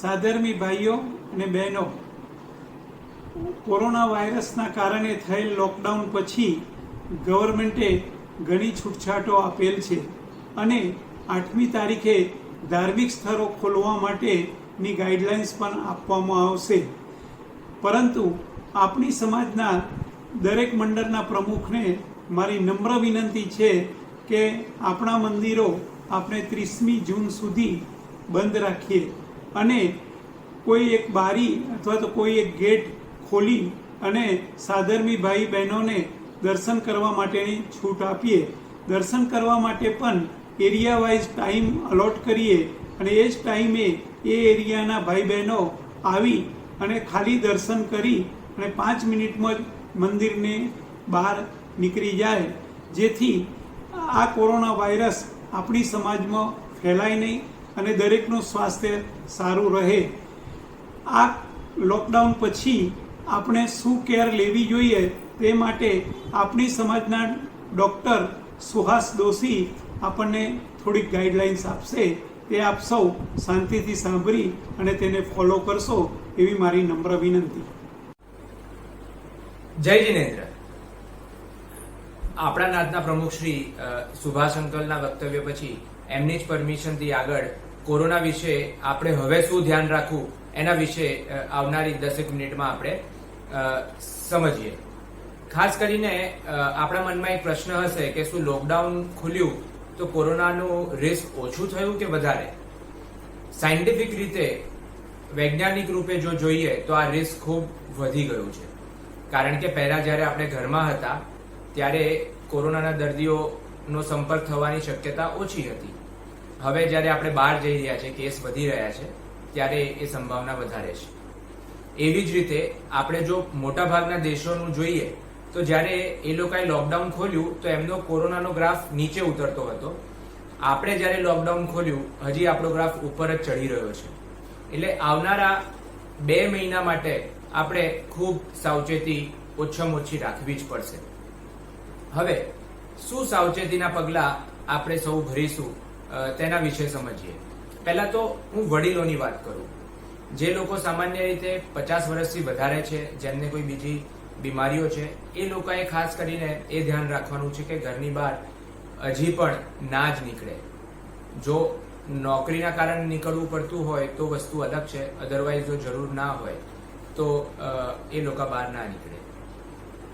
સાધર્મી ભાઈઓ અને બહેનો, કોરોના વાયરસના કારણે થયેલ લોકડાઉન પછી ગવર્મેન્ટે ઘણી છૂટછાટો આપેલ છે અને 8મી તારીખે ધાર્મિક સ્થળો ખોલવા માટેની ગાઈડલાઇન્સ પણ આપવામાં આવશે. પરંતુ આપણી સમાજના દરેક મંડળના પ્રમુખને મારી નમ્ર વિનંતી છે કે આપણા મંદિરો આપણે 30મી જૂન સુધી બંધ રાખીએ અને કોઈ એક બારી અથવા તો કોઈ એક ગેટ ખોલી અને સાધર્મી ભાઈ બહેનોને દર્શન કરવા માટેની છૂટ આપીએ. દર્શન કરવા માટે પણ એરિયા વાઇઝ ટાઈમ અલોટ કરીએ અને એ જ ટાઈમે એ એરિયાના ભાઈ બહેનો આવી અને ખાલી દર્શન કરી અને 5 મિનિટમાં જ મંદિરને બહાર નીકળી જાય, જેથી આ કોરોના વાયરસ આપણી સમાજમાં ફેલાય નહીં અને દરેકનું સ્વાસ્થ્ય સારું રહે. આ લોકડાઉન પછી આપણે શું કેર લેવી જોઈએ તે માટે આપણી સમાજના ડૉક્ટર સુહાસ દોશી આપણને થોડીક ગાઈડલાઇન્સ આપશે. તે આપ સૌ શાંતિથી સાંભળી અને તેને ફોલો કરશો એવી મારી નમ્ર વિનંતી. જય જિનેન્દ્ર. આપણા નાથના પ્રમુખ શ્રી સુભાષ અંકલના વક્તવ્ય પછી એમની જ પરમિશનથી આગળ કોરોના વિશે આપણે હવે શું ધ્યાન રાખવું એના વિશે આવનારી 10 મિનિટમાં આપણે સમજીએ. ખાસ કરીને આપણા મનમાં એક પ્રશ્ન હશે કે શું લોકડાઉન ખુલ્યું તો કોરોનાનું રિસ્ક ઓછું થયું કે વધારે? સાયન્ટિફિક રીતે વૈજ્ઞાનિક રૂપે જો જોઈએ તો આ રિસ્ક ખૂબ વધી ગયું છે. કારણ કે પહેલા જ્યારે આપણે ઘરમાં હતા ત્યારે કોરોનાના દર્દીઓનો સંપર્ક થવાની શક્યતા ઓછી હતી. હવે જ્યારે આપણે બહાર જઈ રહ્યા છીએ, કેસ વધી રહ્યા છે, ત્યારે એ સંભાવના વધારે છે. એવી જ રીતે આપણે જો મોટાભાગના દેશોનું જોઈએ તો જ્યારે એ લોકોએ લોકડાઉન ખોલ્યું તો એમનો કોરોનાનો ગ્રાફ નીચે ઉતરતો હતો. આપણે જ્યારે લોકડાઉન ખોલ્યું હજી આપણો ગ્રાફ ઉપર જ ચડી રહ્યો છે. એટલે આવનારા 2 મહિના માટે આપણે ખૂબ સાવચેતી ઓછામાં ઓછી રાખવી જ પડશે. હવે શું સાવચેતીના પગલાં આપણે સૌ ભરીશું તેના વિશે સમજીએ. પહેલા તો હું વડીલોની વાત કરું. જે લોકો સામાન્ય રીતે 50 વર્ષથી વધારે છે, જેમને કોઈ બીજી બીમારીઓ છે, એ લોકોએ ખાસ કરીને એ ધ્યાન રાખવાનું છે કે ઘરની બહાર હજી પણ ના જ નીકળે. જો નોકરીના કારણે નીકળવું પડતું હોય તો વસ્તુ અલગ છે, અધરવાઇઝ જો જરૂર ના હોય તો એ લોકો બહાર ના નીકળે.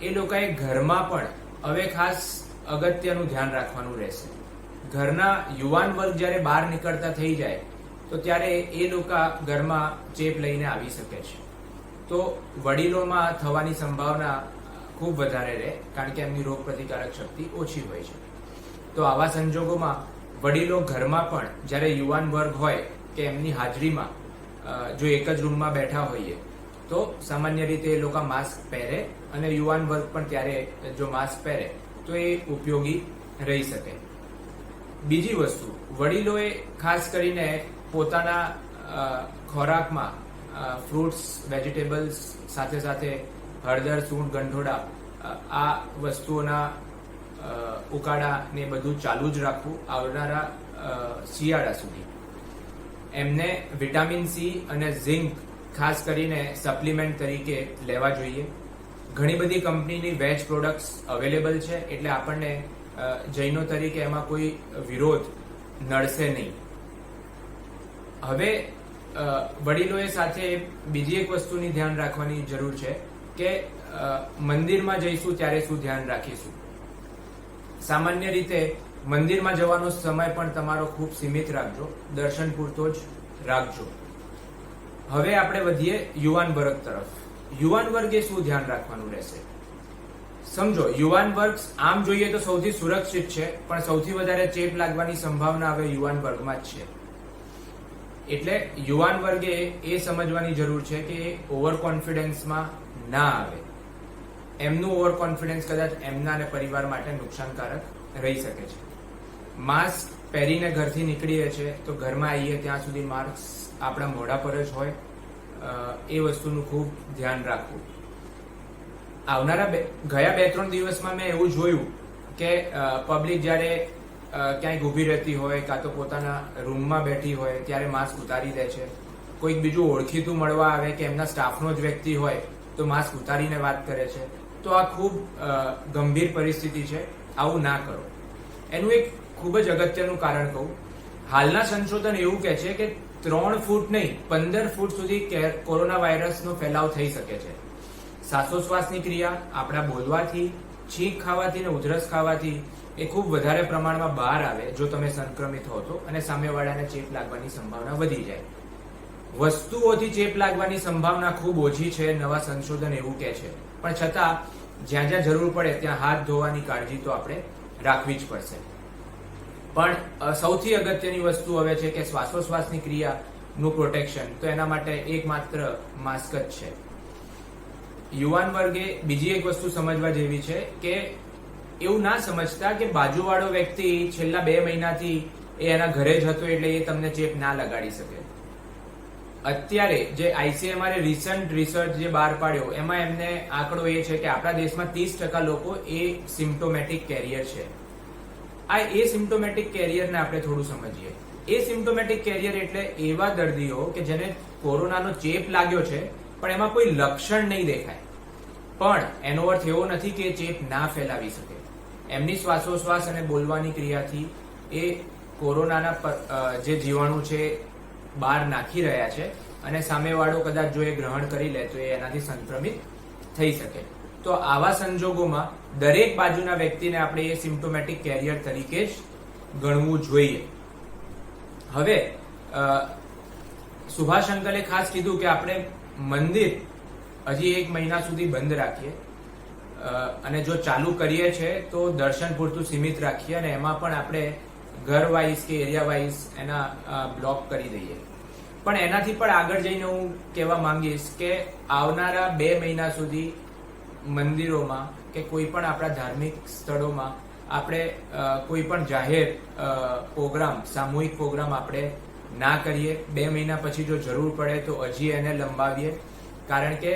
એ લોકોએ ઘરમાં પણ હવે ખાસ અગત્યનું ધ્યાન રાખવાનું રહેશે. ઘરના યુવાન વર્ગ જ્યારે બહાર નીકળતા થઈ જાય તો ત્યારે એ લોકો ઘરમાં ચેપ લઈને આવી શકે છે. તો વડીલોમાં થવાની સંભાવના ખૂબ વધારે રહે, કારણ કે એમની રોગ પ્રતિકારક શક્તિ ઓછી હોય છે. તો આવા સંજોગોમાં વડીલો ઘરમાં પણ જ્યારે યુવાન વર્ગ હોય કે એમની હાજરીમાં જો એક જ રૂમમાં બેઠા હોઈએ તો સામાન્ય રીતે એ લોકો માસ્ક પહેરે અને યુવાન વર્ગ પણ ત્યારે જો માસ્ક પહેરે તો એ ઉપયોગી રહી શકે. બીજી વસ્તુ, વડીલોએ ખાસ કરીને પોતાના ખોરાકમાં ફ્રૂટ્સ, વેજીટેબલ્સ સાથે સાથે હળદર, સૂંઠ, ગંઠોડા આ વસ્તુઓના ઉકાળા ને બધું ચાલુ જ રાખવું આવનારા શિયાળા સુધી. એમને વિટામિન સી અને ઝિંક ખાસ કરીને સપ્લિમેન્ટ તરીકે લેવા જોઈએ. ઘણી બધી કંપનીની વેજ પ્રોડક્ટ્સ અવેલેબલ છે, એટલે આપણને જૈનો તરીકે એમાં કોઈ વિરોધ નડશે નહીં. હવે વડીલોએ સાથે બીજી એક વસ્તુની ધ્યાન રાખવાની જરૂર છે કે મંદિરમાં જઈશું ત્યારે શું ધ્યાન રાખીશું. સામાન્ય રીતે મંદિરમાં જવાનો સમય પણ તમારો ખૂબ સીમિત રાખજો, દર્શન પૂરતો જ રાખજો. હવે આપણે વધીએ યુવાન વર્ગ તરફ. યુવાન વર્ગે શું ધ્યાન રાખવાનું રહેશે? સમજો, યુવાન વર્ગ આમ જોઈએ તો સૌથી સુરક્ષિત છે, પણ સૌથી વધારે ચેપ લાગવાની સંભાવના હવે યુવાન વર્ગમાં જ છે. એટલે યુવાન વર્ગે એ સમજવાની જરૂર છે કે ઓવર કોન્ફિડન્સમાં ના આવે. એમનું ઓવર કોન્ફિડન્સ કદાચ એમના અને પરિવાર માટે નુકસાનકારક રહી શકે છે. માસ્ક પહેરીને ઘરથી નીકળીએ છીએ તો ઘરમાં આવીએ ત્યાં સુધી માસ્ક આપણા મોઢા પર જ હોય, એ વસ્તુનું ખૂબ ધ્યાન રાખવું. આવનારા ગયા 2-3 દિવસમાં મેં એવું જોયું કે પબ્લિક જ્યારે ક્યાંય ઊભી રહેતી હોય કાં તો પોતાના રૂમમાં બેઠી હોય ત્યારે માસ્ક ઉતારી દે છે કોઈક બીજું ઓળખીતું મળવા આવે કે એમના સ્ટાફનો જ વ્યક્તિ હોય તો માસ્ક ઉતારીને વાત કરે છે, તો આ ખૂબ ગંભીર પરિસ્થિતિ છે. આવું ના કરો. એનું એક ખૂબ જ અગત્યનું કારણ કહું. હાલના સંશોધન એવું કહે છે કે 3 ફૂટ નહીં 15 ફૂટ સુધી કોરોના વાયરસનો ફેલાવ થઈ શકે છે. શ્વાસોશ્વાસની ક્રિયા, આપણા બોલવાથી, છીંક ખાવાથી ને ઉધરસ ખાવાથી એ ખૂબ વધારે પ્રમાણમાં બહાર આવે જો તમે સંક્રમિત હો તો, અને સામેવાળાને ચેપ લાગવાની સંભાવના વધી જાય. વસ્તુઓથી ચેપ લાગવાની સંભાવના ખૂબ ઓછી છે, નવા સંશોધન એવું કહે છે. પણ છતાં જ્યાં જ્યાં જરૂર પડે ત્યાં હાથ ધોવાની કાળજી તો આપણે રાખવી જ પડશે. પણ સૌથી અગત્યની વસ્તુ હવે છે કે શ્વાસોશ્વાસની ક્રિયાનું પ્રોટેક્શન, તો એના માટે એકમાત્ર માસ્ક જ છે. યુવાન વર્ગે બીજી એક વસ્તુ સમજવા જેવી છે કે એવું ના સમજતા કે બાજુવાળો વ્યક્તિ છેલ્લા 2 મહિનાથી એના ઘરે જ હતો એટલે એ તમને ચેપ ના લગાડી શકે. અત્યારે જે ICMR રિસન્ટ રિસર્ચ જે બહાર પાડ્યો એમાં એમને આંકડો એ છે કે આપણા દેશમાં 30% લોકો એ સિમ્પ્ટોમેટિક કેરિયર છે. આ એ સિમ્પ્ટોમેટિક કેરિયરને આપણે થોડું સમજીએ. એ સિમ્પ્ટોમેટિક કેરિયર એટલે એવા દર્દીઓ કે જેને કોરોનાનો ચેપ લાગ્યો છે પણ એમાં કોઈ લક્ષણ નહીં દેખાય, પણ એનો અર્થ એવો નથી કે ચેપ ના ફેલાવી શકે. એમની શ્વાસોશ્વાસ અને બોલવાની ક્રિયાથી એ કોરોનાના જે જીવાણુ છે બહાર નાખી રહ્યા છે, અને સામેવાળો કદાચ જો એ ગ્રહણ કરી લે તો એ એનાથી સંક્રમિત થઈ શકે. તો આવા સંજોગોમાં દરેક બાજુના વ્યક્તિને આપણે એ સિમ્પ્ટોમેટિક કેરિયર તરીકે જ ગણવું જોઈએ. હવે સુભાષ અંકલે ખાસ કીધું કે આપણે મંદિર હજી 1 મહિના સુધી બંધ રાખીએ, અને જો ચાલુ કરીએ છે તો દર્શન પૂરતું સીમિત રાખીએ, અને એમાં પણ આપણે ઘર વાઇઝ કે એરિયા વાઇઝ એના બ્લોક કરી દઈએ. પણ એનાથી પણ આગળ જઈને હું કહેવા માંગીશ કે આવનારા 2 મહિના સુધી મંદિરોમાં કે કોઈ પણ આપણા ધાર્મિક સ્થળોમાં આપણે કોઈ પણ જાહેર પ્રોગ્રામ, સામૂહિક પ્રોગ્રામ આપણે ના કરીએ. 2 મહિના પછી જો જરૂર પડે તો હજી એને લંબાવીએ, કારણ કે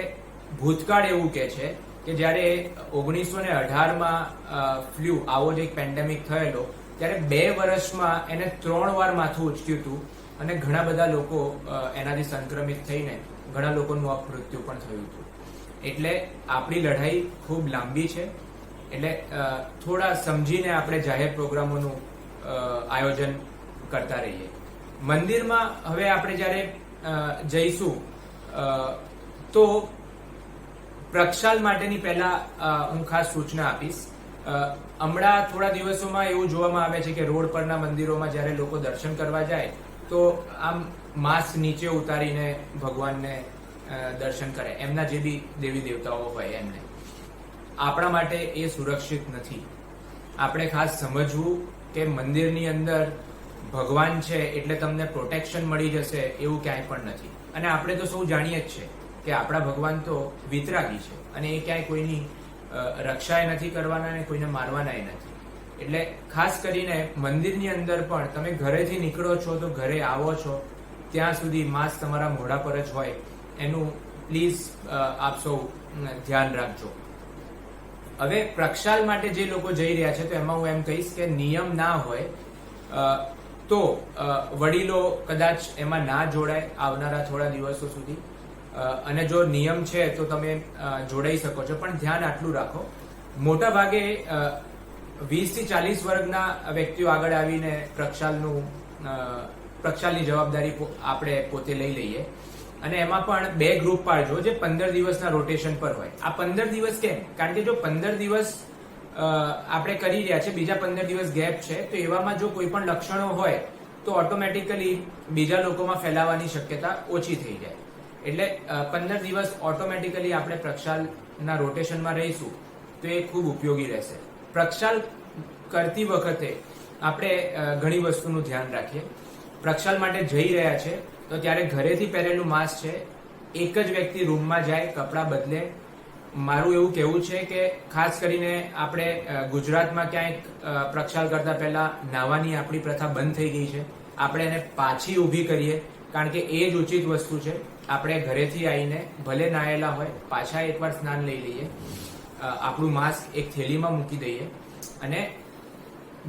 ભૂતકાળ એવું કે છે કે જ્યારે 1918માં ફ્લૂ આવો જ એક પેન્ડેમિક થયેલો ત્યારે 2 વર્ષમાં એને 3 વાર માથું ઉચક્યું હતું, અને ઘણા બધા લોકો એનાથી સંક્રમિત થઈને ઘણા લોકોનું અપમૃત્યુ પણ થયું હતું. એટલે આપણી લડાઈ ખૂબ લાંબી છે. એટલે થોડા સમજીને આપણે જાહેર પ્રોગ્રામોનું આયોજન કરતા રહીએ. મંદિરમાં હવે આપણે જ્યારે જઈશું તો પ્રક્ષાલ માટેની પહેલા હું ખાસ સૂચના આપીશ. હમણાં થોડા દિવસોમાં એવું જોવામાં આવે છે કે રોડ પરના મંદિરોમાં જ્યારે લોકો દર્શન કરવા જાય તો આમ માસ્ક નીચે ઉતારીને ભગવાનને દર્શન કરે, એમના જે બી દેવી દેવતાઓ હોય એમને. આપણા માટે એ સુરક્ષિત નથી. આપણે ખાસ સમજવું કે મંદિરની અંદર ભગવાન છે એટલે તમને પ્રોટેક્શન મળી જશે એવું ક્યાંય પણ નથી. અને આપણે તો સૌ જાણીએ જ છે કે આપણા ભગવાન તો વિતરાગી છે, અને એ ક્યાંય કોઈની રક્ષાએ નથી કરવાના અને કોઈને મારવાના નથી. એટલે ખાસ કરીને મંદિરની અંદર પણ તમે ઘરેથી નીકળો છો તો ઘરે આવો છો ત્યાં સુધી માસ્ક તમારા મોઢા પર જ હોય, એનું પ્લીઝ આપ સૌ ધ્યાન રાખજો. હવે પ્રક્ષાલ માટે જે લોકો જઈ રહ્યા છે તો એમાં હું એમ કહીશ કે નિયમ ના હોય તો વડીલો કદાચ એમાં ના જોડાય આવનારા થોડા દિવસો સુધી, અને જો નિયમ છે તો તમે જોડાઈ શકો છો. પણ ધ્યાન આટલું રાખો, મોટા ભાગે 20 થી 40 વર્ગના વ્યક્તિઓ આગળ આવીને પ્રક્ષાલની જવાબદારી આપણે પોતે લઈ લઈએ, અને એમાં પણ 2 ગ્રુપ પાડજો જે 15 દિવસના રોટેશન પર હોય. આ 15 દિવસ કેમ? કારણ કે જો 15 દિવસ આપણે કરી રહ્યા છે, બીજા 15 દિવસ ગેપ છે, તો એવામાં જો કોઈ પણ લક્ષણો હોય તો ઓટોમેટિકલી બીજા લોકોમાં ફેલાવાની શક્યતા ઓછી થઈ જાય. એટલે 15 દિવસ ઓટોમેટિકલી આપણે પ્રક્ષાલના રોટેશનમાં રહીશું તો એ ખૂબ ઉપયોગી રહેશે. પ્રક્ષાલ કરતી વખતે આપણે ઘણી વસ્તુનું ધ્યાન રાખીએ. પ્રક્ષાલ માટે જઈ રહ્યા છે તો ત્યારે ઘરેથી પહેરેલું માસ્ક છે, એક જ વ્યક્તિ રૂમમાં જાય, કપડાં બદલે. મારું એવું કહેવું છે કે ખાસ કરીને આપણે ગુજરાતમાં ક્યાંક પ્રક્ષાલ કરતા પહેલા નાહવાની આપણી પ્રથા બંધ થઈ ગઈ છે. આપણે એને પાછી ઊભી કરીએ, કારણ કે એ જ ઉચિત વસ્તુ છે. આપણે ઘરેથી આવીને ભલે નાહેલા હોય પાછા એકવાર સ્નાન લઈ લઈએ, આપણું માસ્ક એક થેલીમાં મૂકી દઈએ, અને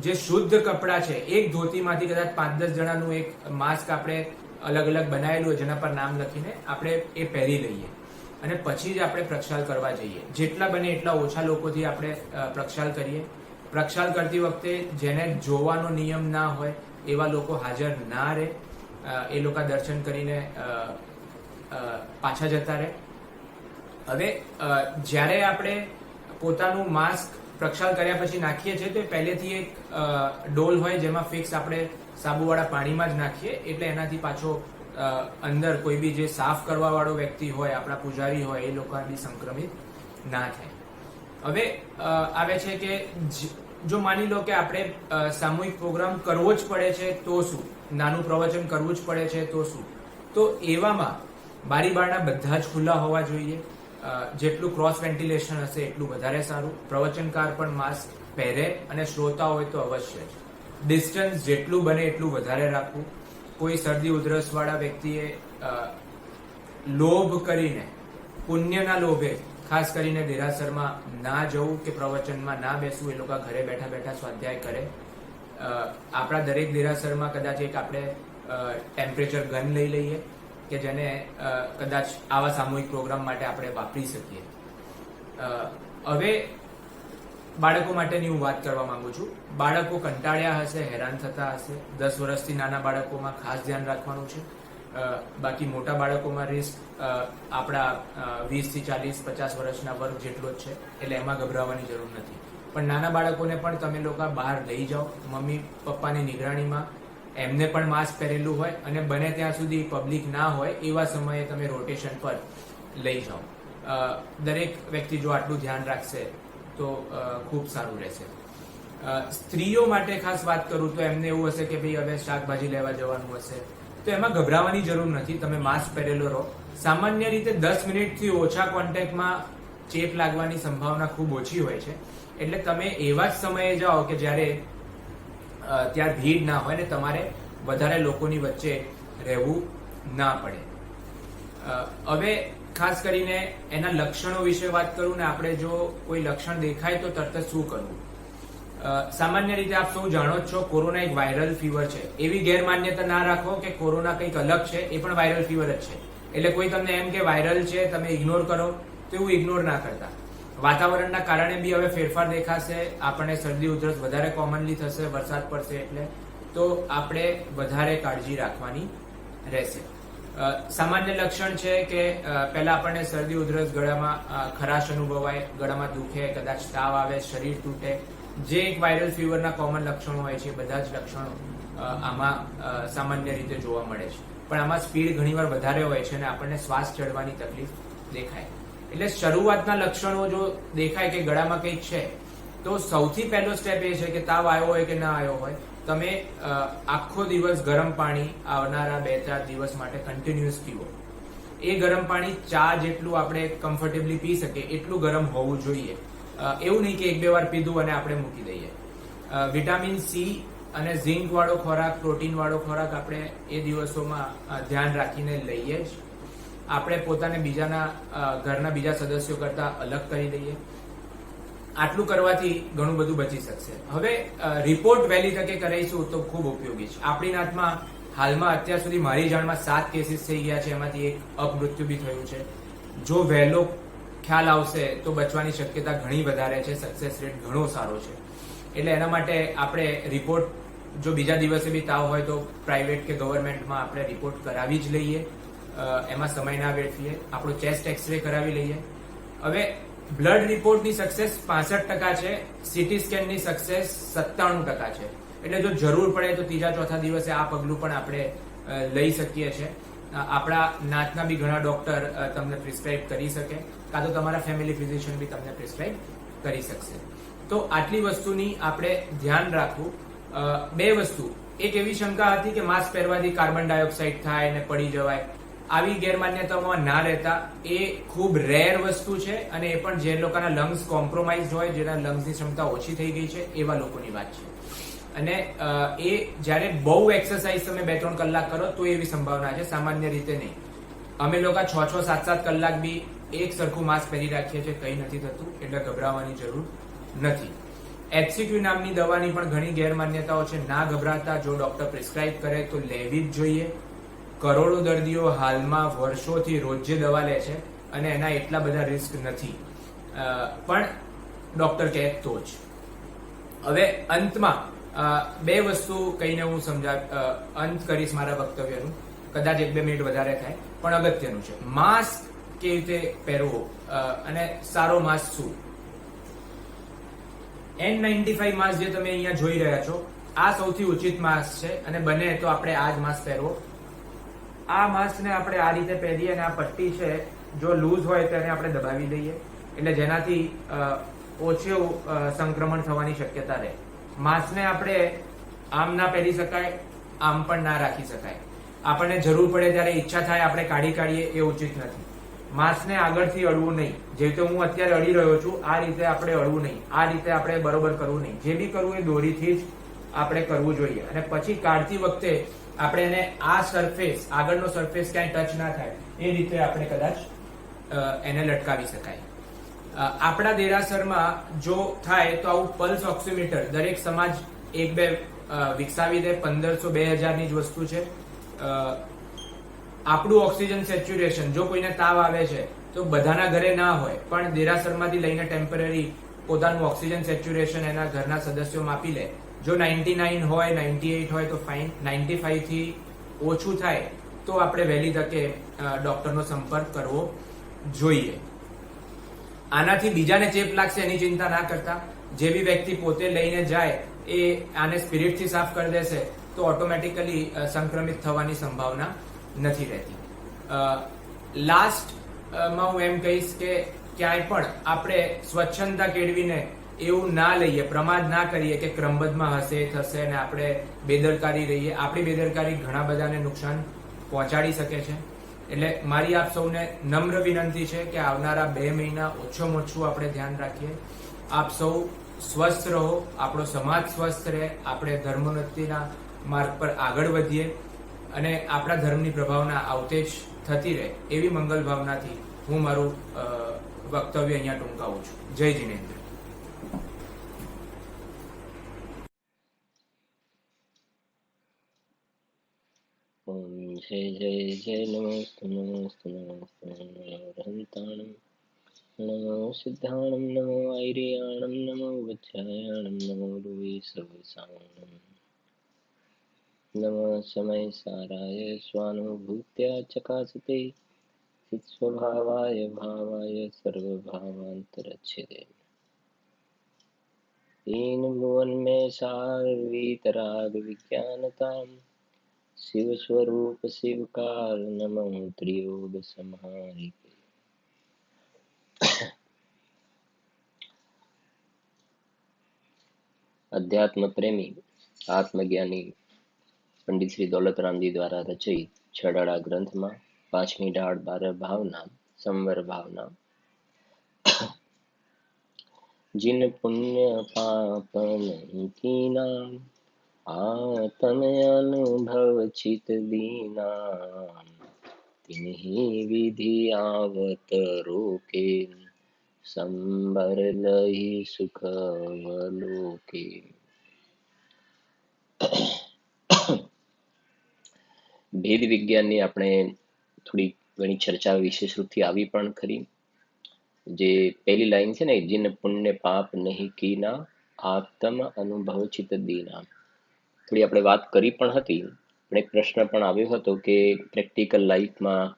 જે શુદ્ધ કપડાં છે એક ધોતીમાંથી કદાચ 5-10 જણાનું એક માસ્ક આપણે અલગ અલગ બનાવેલું હોય જેના પર નામ લખીને આપણે એ પહેરી લઈએ અને પછી જ આપણે પ્રક્ષાલ કરવા જઈએ. જેટલા બને એટલા ઓછા લોકોથી આપણે પ્રક્ષાલ કરીએ. પ્રક્ષાલ કરતી વખતે જેને જોવાનો નિયમ ના હોય એવા લોકો હાજર ના રહે, એ લોકો દર્શન કરીને પાછા જતા રહે. હવે જ્યારે આપણે પોતાનું માસ્ક પ્રક્ષાલ કર્યા પછી નાખીએ છીએ તો પહેલેથી એક ડોલ હોય જેમાં ફિક્સ આપણે સાબુવાળા પાણીમાં જ નાખીએ, એટલે એનાથી પાછો અંદર કોઈ બી જે સાફ કરવા વાળો વ્યક્તિ હોય, આપણા પૂજારી હોય, એ લોકો બી સંક્રમિત ના થાય. હવે આવે છે કે જો માની લો કે આપણે સામૂહિક પ્રોગ્રામ કરવો જ પડે છે તો શું, નાનું પ્રવચન કરવું જ પડે છે તો શું, તો એવામાં બારી બારણા બધા જ ખુલ્લા હોવા જોઈએ. જેટલું ક્રોસ વેન્ટિલેશન હશે એટલું વધારે સારું. પ્રવચનકાર પણ માસ્ક પહેરે અને શ્રોતા હોય તો અવશ્ય જ. ડિસ્ટન્સ જેટલું બને એટલું વધારે રાખવું. કોઈ શરદી ઉધરસ વાળા વ્યક્તિએ લોભ કરીને, પુણ્યના લોભે ખાસ કરીને દેરાસરમાં ના જવું કે પ્રવચનમાં ના બેસવું. એ લોકો ઘરે બેઠા બેઠા સ્વાધ્યાય કરે. આપણા દરેક દેરાસરમાં કદાચ એક આપણે ટેમ્પરેચર ગન લઈ લઈએ કે જેને કદાચ આવા સામૂહિક પ્રોગ્રામ માટે આપણે વાપરી શકીએ. હવે બાળકો માટેની હું વાત કરવા માંગુ છું. બાળકો કંટાળ્યા હશે, હેરાન થતા હશે. 10 વર્ષથી નાના બાળકોમાં ખાસ ધ્યાન રાખવાનું છે. બાકી મોટા બાળકોમાં રિસ્ક આપણા 20 થી 40, 50 વર્ષના વર્ગ જેટલો જ છે, એટલે એમાં ગભરાવાની જરૂર નથી. પણ નાના બાળકોને પણ તમે લોકો બહાર લઈ જાઓ મમ્મી પપ્પાની નિગરાણીમાં. એમને પણ માસ્ક પહેરેલું હોય અને બને ત્યાં સુધી પબ્લિક ના હોય એવા સમયે તમે રોટેશન પર લઈ જાઓ. દરેક વ્યક્તિ જો આટલું ધ્યાન રાખશે તો ખૂબ સારું રહેશે. સ્ત્રીઓ માટે ખાસ વાત કરું તો એમને એવું હશે કે ભાઈ હવે શાકભાજી લેવા જવાનું હશે, તો એમાં ગભરાવાની જરૂર નથી. તમે માસ્ક પહેરેલો રહો. સામાન્ય રીતે 10 મિનિટથી ઓછા કોન્ટેક્ટમાં ચેપ લાગવાની સંભાવના ખૂબ ઓછી હોય છે. એટલે તમે એવા જ સમયે જાઓ કે જ્યારે ત્યાં ભીડ ના હોય ને તમારે વધારે લોકોની વચ્ચે રહેવું ના પડે. હવે ખાસ કરીને એના લક્ષણો વિશે વાત કરું ને, આપણે જો કોઈ લક્ષણ દેખાય તો તરત જ શું કરવું. સામાન્ય રીતે આપ સૌ જાણો જ છો, કોરોના એક વાયરલ ફીવર છે. એવી ગેરમાન્યતા ના રાખો કે કોરોના કંઈક અલગ છે, એ પણ વાયરલ ફીવર જ છે. એટલે કોઈ તમને એમ કે વાયરલ છે તમે ઇગ્નોર કરો તો એવું ઇગ્નોર ના કરતા. વાતાવરણના કારણે બી હવે ફેરફાર દેખાશે. આપણને શરદી ઉધરસ વધારે કોમનલી થશે, વરસાદ પડશે એટલે. તો આપણે વધારે કાળજી રાખવાની રહેશે. સામાન્ય લક્ષણ છે કે પહેલા આપણને શરદી ઉધરસ, ગળામાં ખરાશ અનુભવાય, ગળામાં દુખે, કદાચ તાવ આવે, શરીર તૂટે, જે એક વાયરલ ફીવરના કોમન લક્ષણો હોય છે. બધા જ લક્ષણો આમાં સામાન્ય રીતે જોવા મળે છે. પણ આમાં સ્પીડ ઘણીવાર વધારે હોય છે અને આપણને શ્વાસ ચડવાની તકલીફ દેખાય. એટલે શરૂઆતના લક્ષણો જો દેખાય કે ગળામાં કંઈક છે તો સૌથી પહેલો સ્ટેપ એ છે કે તાવ આવ્યો હોય કે ના આવ્યો હોય, તમે આખો દિવસ ગરમ પાણી આવનારા 2-4 દિવસ માટે કન્ટિન્યુઅસ પીવો. એ ગરમ પાણી ચા જેટલું આપણે કમ્ફર્ટેબલી પી શકીએ એટલું ગરમ હોવું જોઈએ. એવું નહીં કે 1-2 વાર પીધું અને આપણે મૂકી દઈએ. વિટામિન સી અને ઝિંક વાળો ખોરાક, પ્રોટીન વાળો ખોરાક આપણે એ દિવસોમાં ધ્યાન રાખીને લઈએ જ. આપણે પોતાને બીજાના ઘરના બીજા સદસ્યો કરતા અલગ કરી દઈએ. આટલું કરવાથી ઘણું બધું બચી શકશે. હવે રિપોર્ટ વહેલી તકે કરાવીશું તો ખૂબ ઉપયોગી છે. આપણી નાથમાં હાલમાં અત્યાર સુધી મારી જાણમાં 7 કેસીસ થઈ ગયા છે, એમાંથી એક અપમૃત્યુ બી થયું છે. જો વહેલો ખ્યાલ આવશે તો બચવાની શક્યતા ઘણી વધારે છે. સક્સેસ રેટ ઘણો સારો છે. એટલે એના માટે આપણે રિપોર્ટ, જો બીજા દિવસે બી તાવ હોય તો પ્રાઇવેટ કે ગવર્મેન્ટમાં આપણે રિપોર્ટ કરાવી જ લઈએ. એમાં સમય ના વેડફીએ. આપણો ચેસ્ટ એક્સરે કરાવી લઈએ. હવે બ્લડ રિપોર્ટની સક્સેસ 65% છે, સીટી સ્કેનની સક્સેસ 97% છે. એટલે જો જરૂર પડે તો 3-4 દિવસે આ પગલું પણ આપણે લઈ શકીએ છીએ. આપણા નાતના બી ઘણા ડોક્ટર તમને પ્રિસ્ક્રાઇબ કરી શકે, કાં તો તમારા ફેમિલી ફિઝિશિયન બી તમને પ્રિસ્ક્રાઇબ કરી શકશે. તો આટલી વસ્તુની આપણે ધ્યાન રાખવું. 2 વસ્તુ, એક એવી શંકા હતી કે માસ્ક પહેરવાથી કાર્બન ડાયોક્સાઇડ થાય ને પડી જવાય. આવી ગેરમાન્યતાઓમાં ના રહેતા. એ ખૂબ રેર વસ્તુ છે અને એ પણ જે લોકોના લંગ્સ કોમ્પ્રોમાઇઝ હોય, જેના લંગ્સની ક્ષમતા ઓછી થઈ ગઈ છે એવા લોકોની વાત છે. અને એ જ્યારે બહુ એક્સરસાઇઝ તમે 2-3 કલાક કરો તો એવી સંભાવના છે, સામાન્ય રીતે નહીં. અમે લોકો 6-6, 7-7 કલાક બી એક સરખું માસ્ક પહેરી રાખીએ છીએ, કંઈ નથી થતું. એટલે ગભરાવાની જરૂર નથી. HCQ નામની દવાની પણ ઘણી ગેરમાન્યતાઓ છે. ના ગભરાતા. જો ડોક્ટર પ્રિસ્ક્રાઇબ કરે તો લેવી જ જોઈએ. કરોડો દર્દીઓ હાલમાં વર્ષોથી રોજે દવા લે છે અને એના એટલા બધા રિસ્ક નથી, પણ ડોક્ટર કહે તો જ. હવે અંતમાં બે વસ્તુ કહીને હું અંત કરીશ મારા વક્તવ્યનું. કદાચ 1-2 મિનિટ વધારે થાય, પણ અગત્યનું છે. માસ્ક કેવી રીતે પહેરવો અને સારો માસ્ક શું? N95 માસ્ક જે તમે અહીંયા જોઈ રહ્યા છો, આ સૌથી ઉચિત માસ્ક છે અને બને તો આપણે આ જ માસ્ક પહેરવો. આ માસ્કને આપણે આ રીતે પહેરીએ અને આ પટ્ટી છે, જો લૂઝ હોય તેને આપણે દબાવી દઈએ, એટલે જેનાથી ઓછું સંક્રમણ થવાની શક્યતા રહે. માસ્કને આપણે આમ ના પહેરી શકાય, આમ પણ ના રાખી શકાય. આપણને જરૂર પડે ત્યારે ઈચ્છા થાય આપણે કાઢીએ, એ ઉચિત નથી. માસ્કને આગળથી અડવું નહીં, જે રીતે હું અત્યારે અડી રહ્યો છું આ રીતે આપણે અડવું નહીં, આ રીતે આપણે બરોબર કરવું નહીં. જે બી કરવું એ દોરીથી જ આપણે કરવું જોઈએ. અને પછી કાઢતી વખતે આપણે એને આ સરફેસ, આગળનો સરફેસ ક્યાંય ટચ ના થાય એ રીતે આપણે કદાચ એને લટકાવી શકાય. આપણા દેરાસરમાં જો થાય તો આવું પલ્સ ઓક્સિમીટર દરેક સમાજ 1-2 વિકસાવી દે. 1500-2000 ની જ વસ્તુ છે. આપણું ઓક્સિજન સેચ્યુરેશન, જો કોઈને તાવ આવે છે તો બધાના ઘરે ના હોય, પણ દેરાસરમાંથી લઈને ટેમ્પરરી પોતાનું ઓક્સિજન સેચ્યુરેશન એના ઘરના સદસ્યો માપી લે. જો 99 હોય, 98 હોય તો ફાઇન. 95 થી ઓછું થાય તો આપણે વહેલી તકે ડોક્ટરનો સંપર્ક કરવો જોઈએ. આનાથી બીજાને ચેપ લાગશે એની ચિંતા ના કરતા. જે બી વ્યક્તિ પોતે લઈને જાય એ આને સ્પિરિટથી સાફ કરી દેશે તો ઓટોમેટિકલી સંક્રમિત થવાની સંભાવના નથી રહેતી. લાસ્ટમાં હું એમ કહીશ કે ક્યાંય પણ આપણે સ્વચ્છંદતા કેળવીને એવું ના લઈએ, પ્રમાદ ના કરીએ કે ક્રમબદ્ધમાં હશે થશે અને આપણે બેદરકારી રહીએ. આપણી બેદરકારી ઘણા બધાને નુકસાન પહોંચાડી શકે છે. એટલે મારી આપ સૌને નમ્ર વિનંતી છે કે આવનારા 2 મહિના ઓછામાં ઓછું આપણે ધ્યાન રાખીએ. આપ સૌ સ્વસ્થ રહો, આપણો સમાજ સ્વસ્થ રહે, આપણે ધર્મોન્નતિના માર્ગ પર આગળ વધીએ અને આપણા ધર્મની પ્રભાવના આવતેજ થતી રહે એવી મંગલ ભાવનાથી હું મારું વક્તવ્ય અહીંયા ટૂંકાવું છું. જય જિનેન્દ્ર. જય જય જય નમસ્તુ નમસ્તુ નમસ્તુ હરિતાણમ નમો સિદ્ધાણમ નમો આયર્યાણમ નમો વચ્છાયાણમ નમો રૂવી સવસાણમ નમઃ સમય સારાય સ્વાનુભૂત્યા ચકાસતે સ્વભાવાય ભાવાય સર્વભાવાંતરચ્છેદે તેન ભુવન મે સાર્વીતરાગ વિજ્ઞાનતામ શિવ સ્વરૂપ શિવકાલ નમઃ ત્રિયોગ સંહારિકે. અધ્યાત્મ પ્રેમી આત્મજ્ઞાની પંડિત શ્રી દૌલતરામજી દ્વારા રચિત છડાળા ગ્રંથમાં 5મી ડાળ 12 ભાવના સંવર ભાવના. जिन पुण्य पाप नहीं कीना आत्म अनुभव चित दीना तिन्हि विधि आवत रोके संबर लहि सुख अवलोके. ભેદ વિજ્ઞાનની આપણે થોડી ઘણી ચર્ચા વિશેષરૂપથી આવી પણ ખરી. જે પહેલી લાઈન છે ને, જીન પુણ્ય પાપ નહીં કીના આત્મ અનુભવ ચિત દીના, થોડી આપણે વાત કરી પણ હતી. પણ એક પ્રશ્ન પણ આવ્યો હતો કે પ્રેક્ટિકલ લાઈફમાં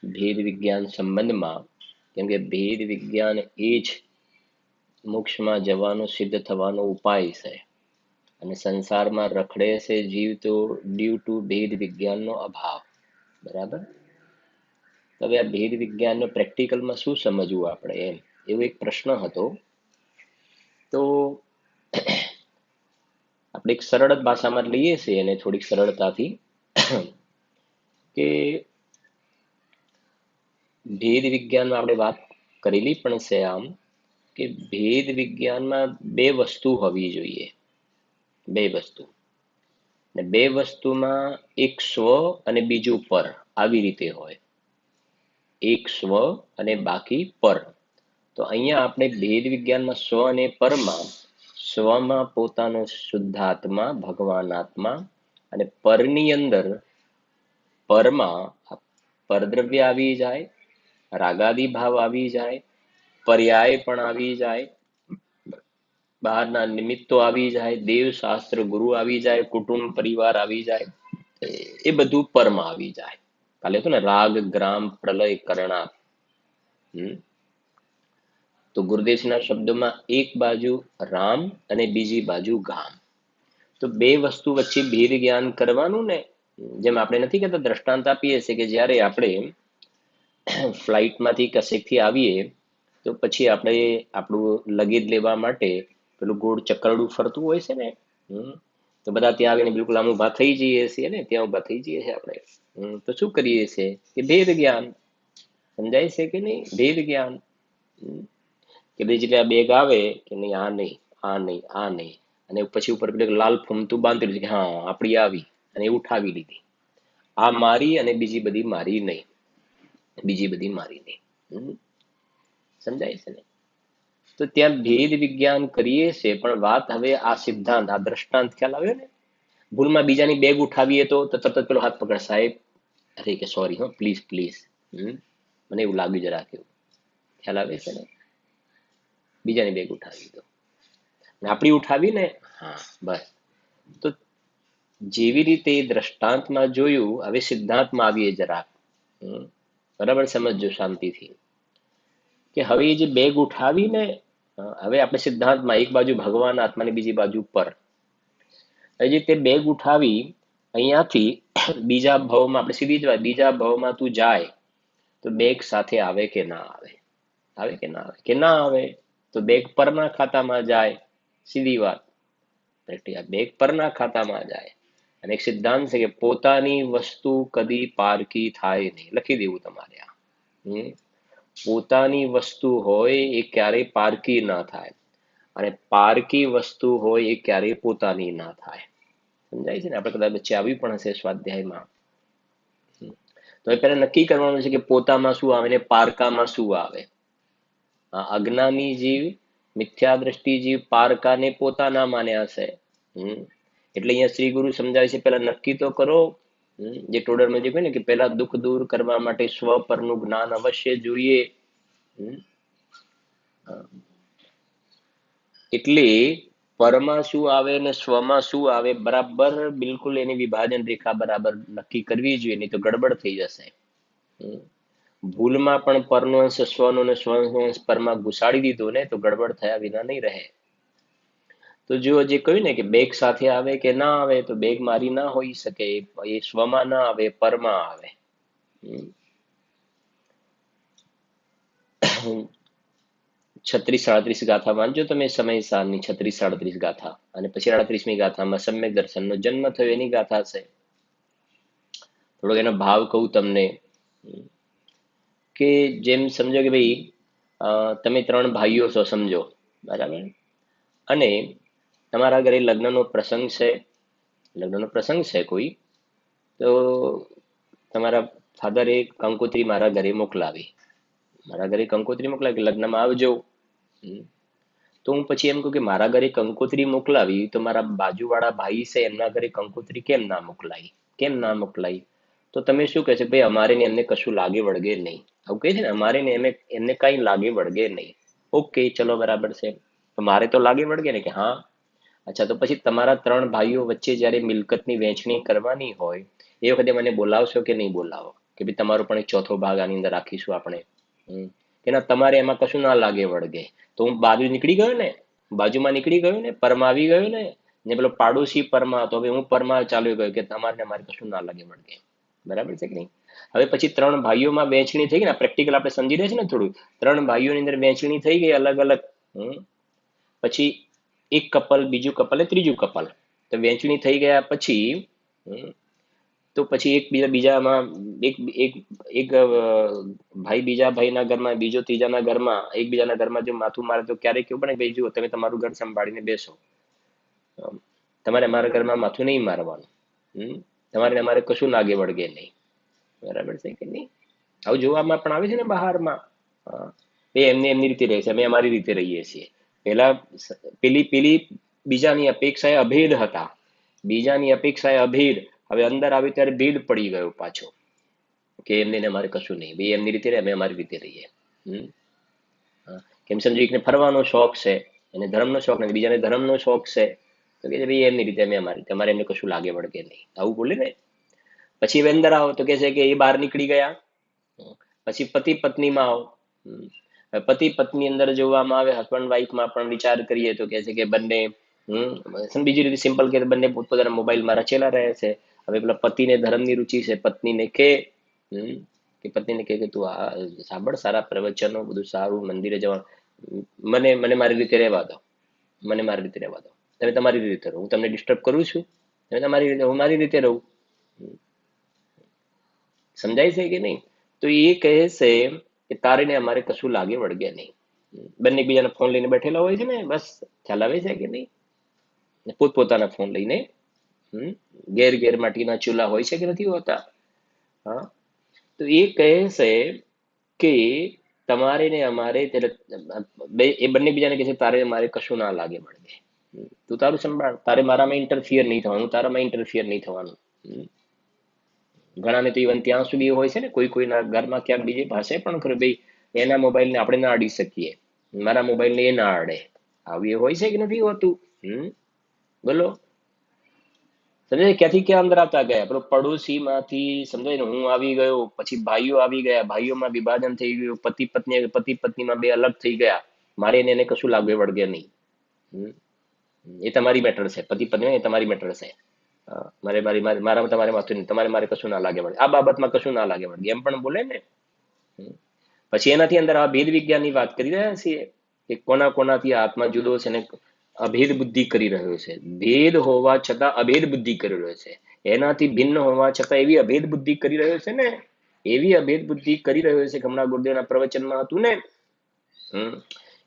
ભેદ વિજ્ઞાન સંબંધમાં, કેમ કે ભેદ વિજ્ઞાન એ જ મોક્ષમાં જવાનો સિદ્ધ થવાનો ઉપાય છે અને સંસારમાં રખડે છે જીવ તો ડ્યુ ટુ ભેદ વિજ્ઞાનનો અભાવ. બરાબર. હવે આ ભેદ વિજ્ઞાનનો પ્રેક્ટિકલમાં શું સમજવું આપણે, એવો એક પ્રશ્ન હતો. તો આપણે એક સરળ ભાષામાં લઈએ છીએ અને થોડીક સરળતાથી કે ભેદ વિજ્ઞાનમાં આપણે વાત કરેલી પણ છે આમ કે ભેદ વિજ્ઞાનમાં 2 વસ્તુ હોવી જોઈએ. 2 વસ્તુ, ને 2 વસ્તુમાં એક સ્વ અને બીજું પર, આવી રીતે હોય. એક સ્વ અને બાકી પર. તો અહીંયા આપણે ભેદ વિજ્ઞાનમાં સ્વ અને પરમાં, સ્વમાં પોતાનો શુદ્ધાત્મા ભગવાન આત્મા અને પરની અંદર પરમાં પરદ્રવ્ય આવી જાય, રાગાદી ભાવ આવી જાય, પર્યાય પણ આવી જાય, બહારના નિમિત્તો આવી જાય, દેવ શાસ્ત્ર ગુરુ આવી જાય, કુટુંબ પરિવાર આવી જાય, એ બધું પરમાં આવી જાય. કાલે હતું ને રાગ ગ્રામ પ્રલય કરણા. તો ગુરુદેવના શબ્દોમાં એક બાજુ રામ અને બીજી બાજુ ગામ. તો બે વસ્તુ વચ્ચે ભેદ જ્ઞાન કરવાનું ને, જેમ આપણે નથી કહેતા, દ્રષ્ટાંત આપીએ છીએ કે જ્યારે આપણે ફ્લાઇટમાંથી કશેકથી આવીએ તો પછી આપણે આપણું લગેજ લેવા માટે પેલું ગોળ ચક્કરડું ફરતું હોય છે ને, તો બધા ત્યાં આવીને બિલકુલ આમ ઊભા થઈ જઈએ છીએ ને, ત્યાં ઊભા થઈ જઈએ છીએ આપણે. તો શું કરીએ છીએ કે ભેદ જ્ઞાન સમજાય છે કે નહીં? ભેદ જ્ઞાન કે ભાઈ જેટલે આ બેગ આવે કે નહીં, આ નહીં, આ નહીં, આ નહીં, અને પછી ઉપર પેલું લાલ ફૂમતું બાંધેલું છે કે હા આપણી આવી, અને એ ઉઠાવી લીધી. આ મારી અને બીજી બધી મારી નહીં, બીજી બધી મારી નહીં. સમજાય છે ને? તો ત્યાં ભેદ વિજ્ઞાન કરીએ છીએ, પણ વાત હવે આ સિદ્ધાંત, આ દ્રષ્ટાંત ખ્યાલ આવ્યો ને? ભૂલમાં બીજાની બેગ ઉઠાવીએ તો તરત પેલો હાથ પકડ, સાહેબ અરે કે સોરી હો, પ્લીઝ પ્લીઝ, મને એવું લાગ્યું જરા કેવું, ખ્યાલ આવે છે ને? બીજાની બેગ ઉઠાવી દો, આપણી ઉઠાવી ને, હા બસ. તો જેવી રીતે દ્રષ્ટાંતમાં જોયું, હવે સિદ્ધાંતમાં આવીએ જરાક, બરાબર સમજો શાંતિથી, કે હવે એ જે બેગ ઉઠાવીને, હવે આપણે સિદ્ધાંતમાં એક બાજુ ભગવાન આત્માની બીજી બાજુ પર, જે તે બેગ ઉઠાવી અહીંયાથી બીજા ભાવમાં, આપણે સીધી જ વાત, બીજા ભાવમાં તું જાય તો બેગ સાથે આવે કે ના આવે? આવે કે ના આવે? કે ના આવે તો બેગ પરના ખાતામાં જાય, સીધી વાત. બેગ પરના ખાતામાં જાય. અને એક સિદ્ધાંત છે કે પોતાની વસ્તુ કદી પારકી થાય નહીં. લખી દેવું તમારે આ. પોતાની વસ્તુ હોય એ ક્યારેય પારકી ના થાય, અને પારકી વસ્તુ હોય એ ક્યારેય પોતાની ના થાય. સમજાય છે ને? આપણે કદાચ વચ્ચે આવી પણ હશે સ્વાધ્યાયમાં. તો એ પહેલા નક્કી કરવાનું છે કે પોતામાં શું આવે ને પારકામાં શું આવે. અજ્ઞાની જીવ, મિથ્યા દ્રષ્ટિ જીવ પારકાને પોતાના માન્યા છે. એટલે અહીંયા શ્રી ગુરુ સમજાવે છે પહેલા નક્કી તો કરો, જે ટોડરમાં જે કહે ને કે પહેલા દુઃખ દૂર કરવા માટે સ્વ પરનું જ્ઞાન અવશ્ય જોઈએ. એટલે પરમાં શું આવે ને સ્વમાં શું આવે, બરાબર બિલકુલ એની વિભાજન રેખા બરાબર નક્કી કરવી જોઈએ, નહીં તો ગડબડ થઈ જશે. ભૂલમાં પણ પરનો અંશ સ્વનો અને સ્વનો અંશ પરમાં ઘુસાડી દીધો ને તો ગડબડ થયા વિના નહીં રહે. તો જો જે કહ્યું ને કે બેગ સાથે આવે કે ના આવે, તો બેગ મારી ના હોઈ શકે, એ સ્વમાં ના આવે, પરમાં આવે. 36-37 ગાથા વાંચજો તમે સમય સારની, 36-37 ગાથા, અને પછી 38મી ગાથામાં સમ્યક દર્શનનો જન્મ થયો એની ગાથા છે. થોડોક એનો ભાવ કહું તમને, કે જેમ સમજો કે ભાઈ તમે 3 ભાઈઓ છો સમજો, બરાબર, અને તમારા ઘરે લગ્નનો પ્રસંગ છે કોઈ, તો તમારા ફાધરે કંકોત્રી મારા ઘરે મોકલાવી કે લગ્નમાં આવજો. તો હું પછી એમ કહું કે મારા ઘરે કંકોત્રી મોકલાવી, તો મારા બાજુવાળા ભાઈ છે એમના ઘરે કંકોત્રી કેમ ના મોકલાઈ? તો તમે શું કહેશો? ભાઈ અમારે ને એમને કશું લાગે વળગે નહીં. આવું કહે છે ને, અમારે ને એમને કઈ લાગે વળગે નહીં. ઓકે ચલો બરાબર છે, તો મારે તો લાગે વળગે ને કે હા. અચ્છા, તો પછી તમારા 3 ભાઈઓ વચ્ચે જ્યારે મિલકતની વહેંચણી કરવાની હોય એ વખતે મને બોલાવશો કે નહીં બોલાવો? કે ભાઈ તમારો પણ એક ચોથો ભાગ આની અંદર રાખીશું આપણે, કે ના તમારે એમાં કશું ના લાગે વળગે? તો હું બાજુમાં નીકળી ગયો ને, પરમાં આવી ગયો ને પેલો પાડોશી પરમાં, તો હવે હું પરમાં ચાલ્યો ગયો કે તમારે ને મારે કશું ના લાગે વળગે. બરાબર છે કે નહીં? હવે પછી 3 ભાઈઓમાં વહેંચણી થઈ ગઈ ને, પ્રેક્ટિકલ આપણે સમજી રહ્યા છે ને થોડું. 3 ભાઈઓની અંદર વહેંચણી થઈ ગઈ અલગ અલગ. પછી એક કપલ, બીજું કપલ ને ત્રીજું કપલ, તો વહેંચણી થઈ ગયા પછી તો પછી એક ભાઈ બીજા ભાઈના ઘરમાં, બીજો ત્રીજાના ઘરમાં, એકબીજાના ઘરમાં જો માથું મારે તો ક્યારેક કેવું પડે ભાઈ જુઓ તમે તમારું ઘર સંભાળીને બેસો, તમારે અમારા ઘરમાં માથું નહીં મારવાનું, તમારે અમારે કશું લાગે વળગે નહીં. બરાબર છે કે નહીં? આવું જોવામાં પણ આવે છે ને બહારમાં. એમને એમની રીતે રહે છે, અમે અમારી રીતે રહીએ છીએ. પેલી બીજાની અપેક્ષાએ અભેદ હતા, હવે અંદર આવી ત્યારે ભેદ પડી ગયો પાછો. કે એમને ને અમારે કશું નહીં, ભાઈ એમની રીતે રહે, અમે અમારી રીતે રહીએ. હા. કેમ સમજી એકને ફરવાનો શોખ છે, એને ધર્મનો શોખ નથી, બીજાને ધર્મનો શોખ છે, તો કે ભાઈ એમની રીતે, અમે અમારી રીતે, અમારે એમને કશું લાગે વળગે નહીં, આવું બોલે ને. પછી હવે અંદર આવો તો કે છે કે એ બહાર નીકળી ગયા. પછી પતિ પત્નીમાં આવો. પતિ પત્ની અંદર જોવામાં આવે, હસબન્ડ વાઈફમાં પણ વિચાર કરીએ તો કે છે કે બંને બીજી રીતે સિમ્પલ કે બંને પોતપોતાના મોબાઈલમાં રચેલા રહે છે. હવે પેલા પતિને ધર્મની રુચિ છે, પત્નીને કે પત્નીને કે તું આ સાંભળ, સારા પ્રવચનો, બધું સારું, મંદિરે જવાનું, મને મને મારી રીતે રહેવા દો, મને મારી રીતે રહેવા દો, તમે તમારી રીતે રહો, હું તમને ડિસ્ટર્બ કરું છું, તમે તમારી રીતે, હું મારી રીતે રહું. સમજાય છે કે નહીં? તો એ કહે છે કે તારે ને અમારે કશું લાગે વળગે નહીં. બંને એકબીજાના ફોન લઈને બેઠેલા હોય છે ને, બસ ખ્યાલ આવે છે કે નહીં? પોતપોતાના ફોન લઈને ઘેર ઘેર માટીના ચૂલા હોય છે કે નથી હોતા? હા. તો એ કહે છે કે તમારે ને અમારે, એ બંને બીજાને કહે છે તારે મારે કશું ના લાગે વળગે, તું તારું સંભાળ, તારે મારામાં ઇન્ટરફિયર નહીં થવાનું, તારામાં ઇન્ટરફિયર નહીં થવાનું. ઘણાને તો ઇવન ત્યાં સુધી હોય છે ને, કોઈના ઘરમાં ક્યાંક બીજી ભાષા પણ કરે, ભાઈ એના મોબાઈલને આપણે ના અડી શકીએ, મારા મોબાઈલને એ ના અડે, આવું એ હોય છે કે નથી હોતું? બોલો. સમજાય ક્યાંથી ક્યાં અંદર આવતા ગયા? પેલો પડોશીમાંથી સમજાય ને, હું આવી ગયો, પછી ભાઈઓ આવી ગયા, ભાઈઓમાં વિભાજન થઈ ગયું, પતિ પત્નીમાં બે અલગ થઈ ગયા, મારે એને કશું લાગે વળગે નહીં. એ તમારી મેટર છે, પતિ પત્ની એ તમારી મેટર છે. મારા તમારે માથું નહીં, તમારે મારે કશું ના લાગે વળગે, આ બાબતમાં કશું ના લાગે વળગે, એમ પણ બોલે ને. પછી એનાથી અંદર આ ભેદ વિજ્ઞાનની વાત કરી રહ્યા છીએ કે કોનાથી આત્મા જુદો છે ને અભેદ બુદ્ધિ કરી રહ્યો છે, ભેદ હોવા છતાં અભેદ બુદ્ધિ કરી રહ્યો છે, એનાથી ભિન્ન હોવા છતાં એવી અભેદ બુદ્ધિ કરી રહ્યો છે ને, એવી અભેદ બુદ્ધિ કરી રહ્યો છે કે હમણાં ગુરુદેવના પ્રવચનમાં હતું ને,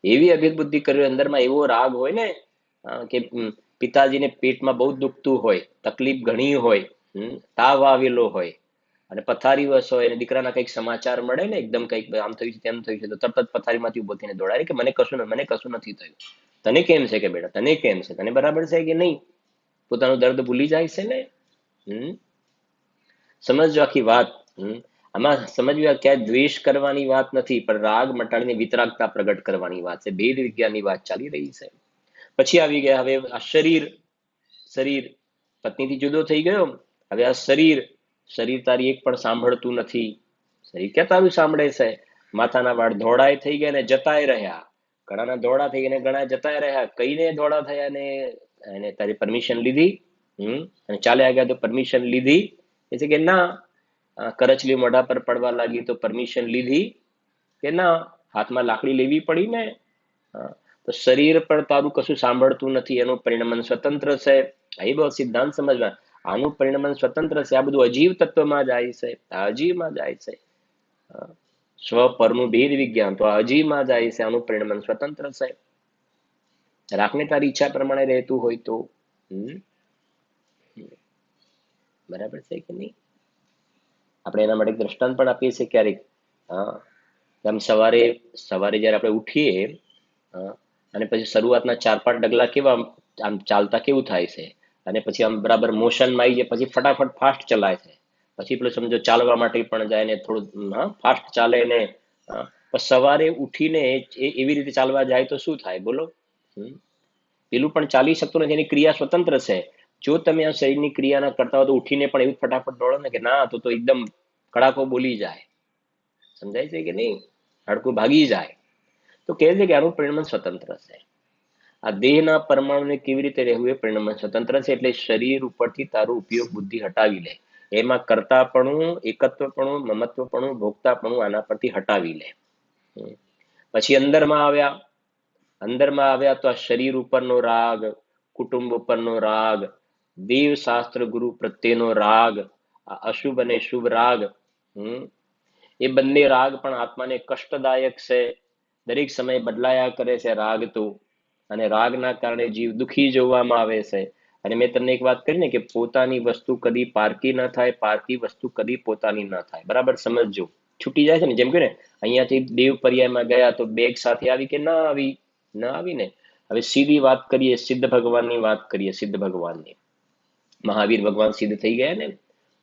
એવી અભેદ બુદ્ધિ કરી અંદરમાં એવો રાગ હોય ને કે પિતાજીને પેટમાં બહુ દુખતું હોય, તકલીફ ઘણી હોય, તાવ આવેલો હોય અને પથારી વસ હોય અને દીકરાના કંઈક સમાચાર મળે ને, એકદમ કંઈક આમ થયું છે તેમ થયું છે, તો તરત જ પથારીમાંથી ઉભો થઈને દોડાય કે મને કશું નથી થયું. તને કેમ છે કે બેટા, તને કેમ છે, તને બરાબર છે કે નહીં? પોતાનું દર્દ ભૂલી જાય છે ને. સમજો આખી વાત. આમાં સમજવા ક્યાંય દ્વેષ કરવાની વાત નથી, પણ રાગ મટાડીને વિતરાગતા પ્રગટ કરવાની વાત છે, ભેદ વિજ્ઞાનની વાત ચાલી રહી છે. પછી આવી ગયા હવે આ શરીર પત્નીથી જુદો થઈ ગયો. હવે આ શરીર તારી એક પણ સાંભળતું નથી. શરીર ક્યાં તારું સાંભળે છે? માથાના વાળ ધોળાય થઈ ગયા ને જતાય રહ્યા, ઘણાના ધોળા થઈ ગયા ને ઘણા જતાય રહ્યા. કઈને ધોળા થયા ને એને તારી પરમિશન લીધી, અને ચાલ્યા ગયા તો પરમિશન લીધી? એ છે કે ના. કરચલી મોઢા પર પડવા લાગી તો પરમિશન લીધી કે ના? હાથમાં લાકડી લેવી પડી ને. તો શરીર પણ તારું કશું સાંભળતું નથી, એનું પરિણમન સ્વતંત્ર છે. એ બહુ સિદ્ધાંત સમજવા, આનું પરિણમન સ્વતંત્ર છે. આ બધું અજીવ તત્વમાં જાય છે, આ અજીવમાં જાય છે. સ્વ પરનું ભેદ વિજ્ઞાન તો આ અજીવમાં જાય છે, આનું પરિણમન સ્વતંત્ર છે. રાખને તારી ઈચ્છા પ્રમાણે રહેતું હોય તો. બરાબર છે કે નહીં? આપણે એના માટે દ્રષ્ટાંત પણ આપીએ છીએ ક્યારેક. આમ સવારે જયારે આપણે ઉઠીએ અને પછી શરૂઆતના 4-5 ડગલા કેવા આમ ચાલતા કેવું થાય છે, અને પછી આમ બરાબર મોશનમાં આવી જાય, પછી ફટાફટ ફાસ્ટ ચલાય છે, પછી પેલું સમજો ચાલવા માટે પણ જાય ને થોડું ફાસ્ટ ચાલે ને. સવારે ઉઠીને એવી રીતે ચાલવા જાય તો શું થાય બોલો? પેલું પણ ચાલી શકતું નથી, એની ક્રિયા સ્વતંત્ર છે. જો તમે આ શરીરની ક્રિયા ના કરતા હો તો ઉઠીને પણ એવું ફટાફટ દોડો ને કે ના, તો એકદમ કડાકો બોલી જાય. સમજાય છે કે નહીં? હાડકું ભાગી જાય. તો કહે છે કે આનું પરિણમન સ્વતંત્ર છે. આ દેહના પરમાણુને કેવી રીતે રહેવું એ પરિણમન સ્વતંત્ર છે. એટલે શરીર ઉપરથી તારું ઉપયોગ બુદ્ધિ હટાવી લે, એમાં કર્તાપણું, એકત્વપણું, મમત્વપણું, ભોગતાપણું આના પરથી હટાવી લે. પછી અંદરમાં આવ્યા તો આ શરીર ઉપરનો રાગ, કુટુંબ ઉપરનો રાગ, દેવ શાસ્ત્ર ગુરુ પ્રત્યેનો રાગ, આ અશુભ અને શુભ રાગ, એ બંને રાગ પણ આત્માને કષ્ટદાયક છે. દરેક સમય બદલાયા કરે છે રાગ તો, અને રાગના કારણે જીવ દુખી જોવામાં આવે છે. અને મેં તમને એક વાત કરી ને કે પોતાની વસ્તુ કદી પારકી ન થાય, પારકી વસ્તુ કદી પોતાની ન થાય. બરાબર સમજજો. છૂટી જાય છે ને, જેમ કે ને અહીંયાથી દેવ પર્યાયમાં ગયા તો બેગ સાથે આવી કે ના આવી ને. હવે સીધી વાત કરીએ, સિદ્ધ ભગવાનની વાત કરીએ. સિદ્ધ ભગવાનની, મહાવીર ભગવાન સિદ્ધ થઈ ગયા ને,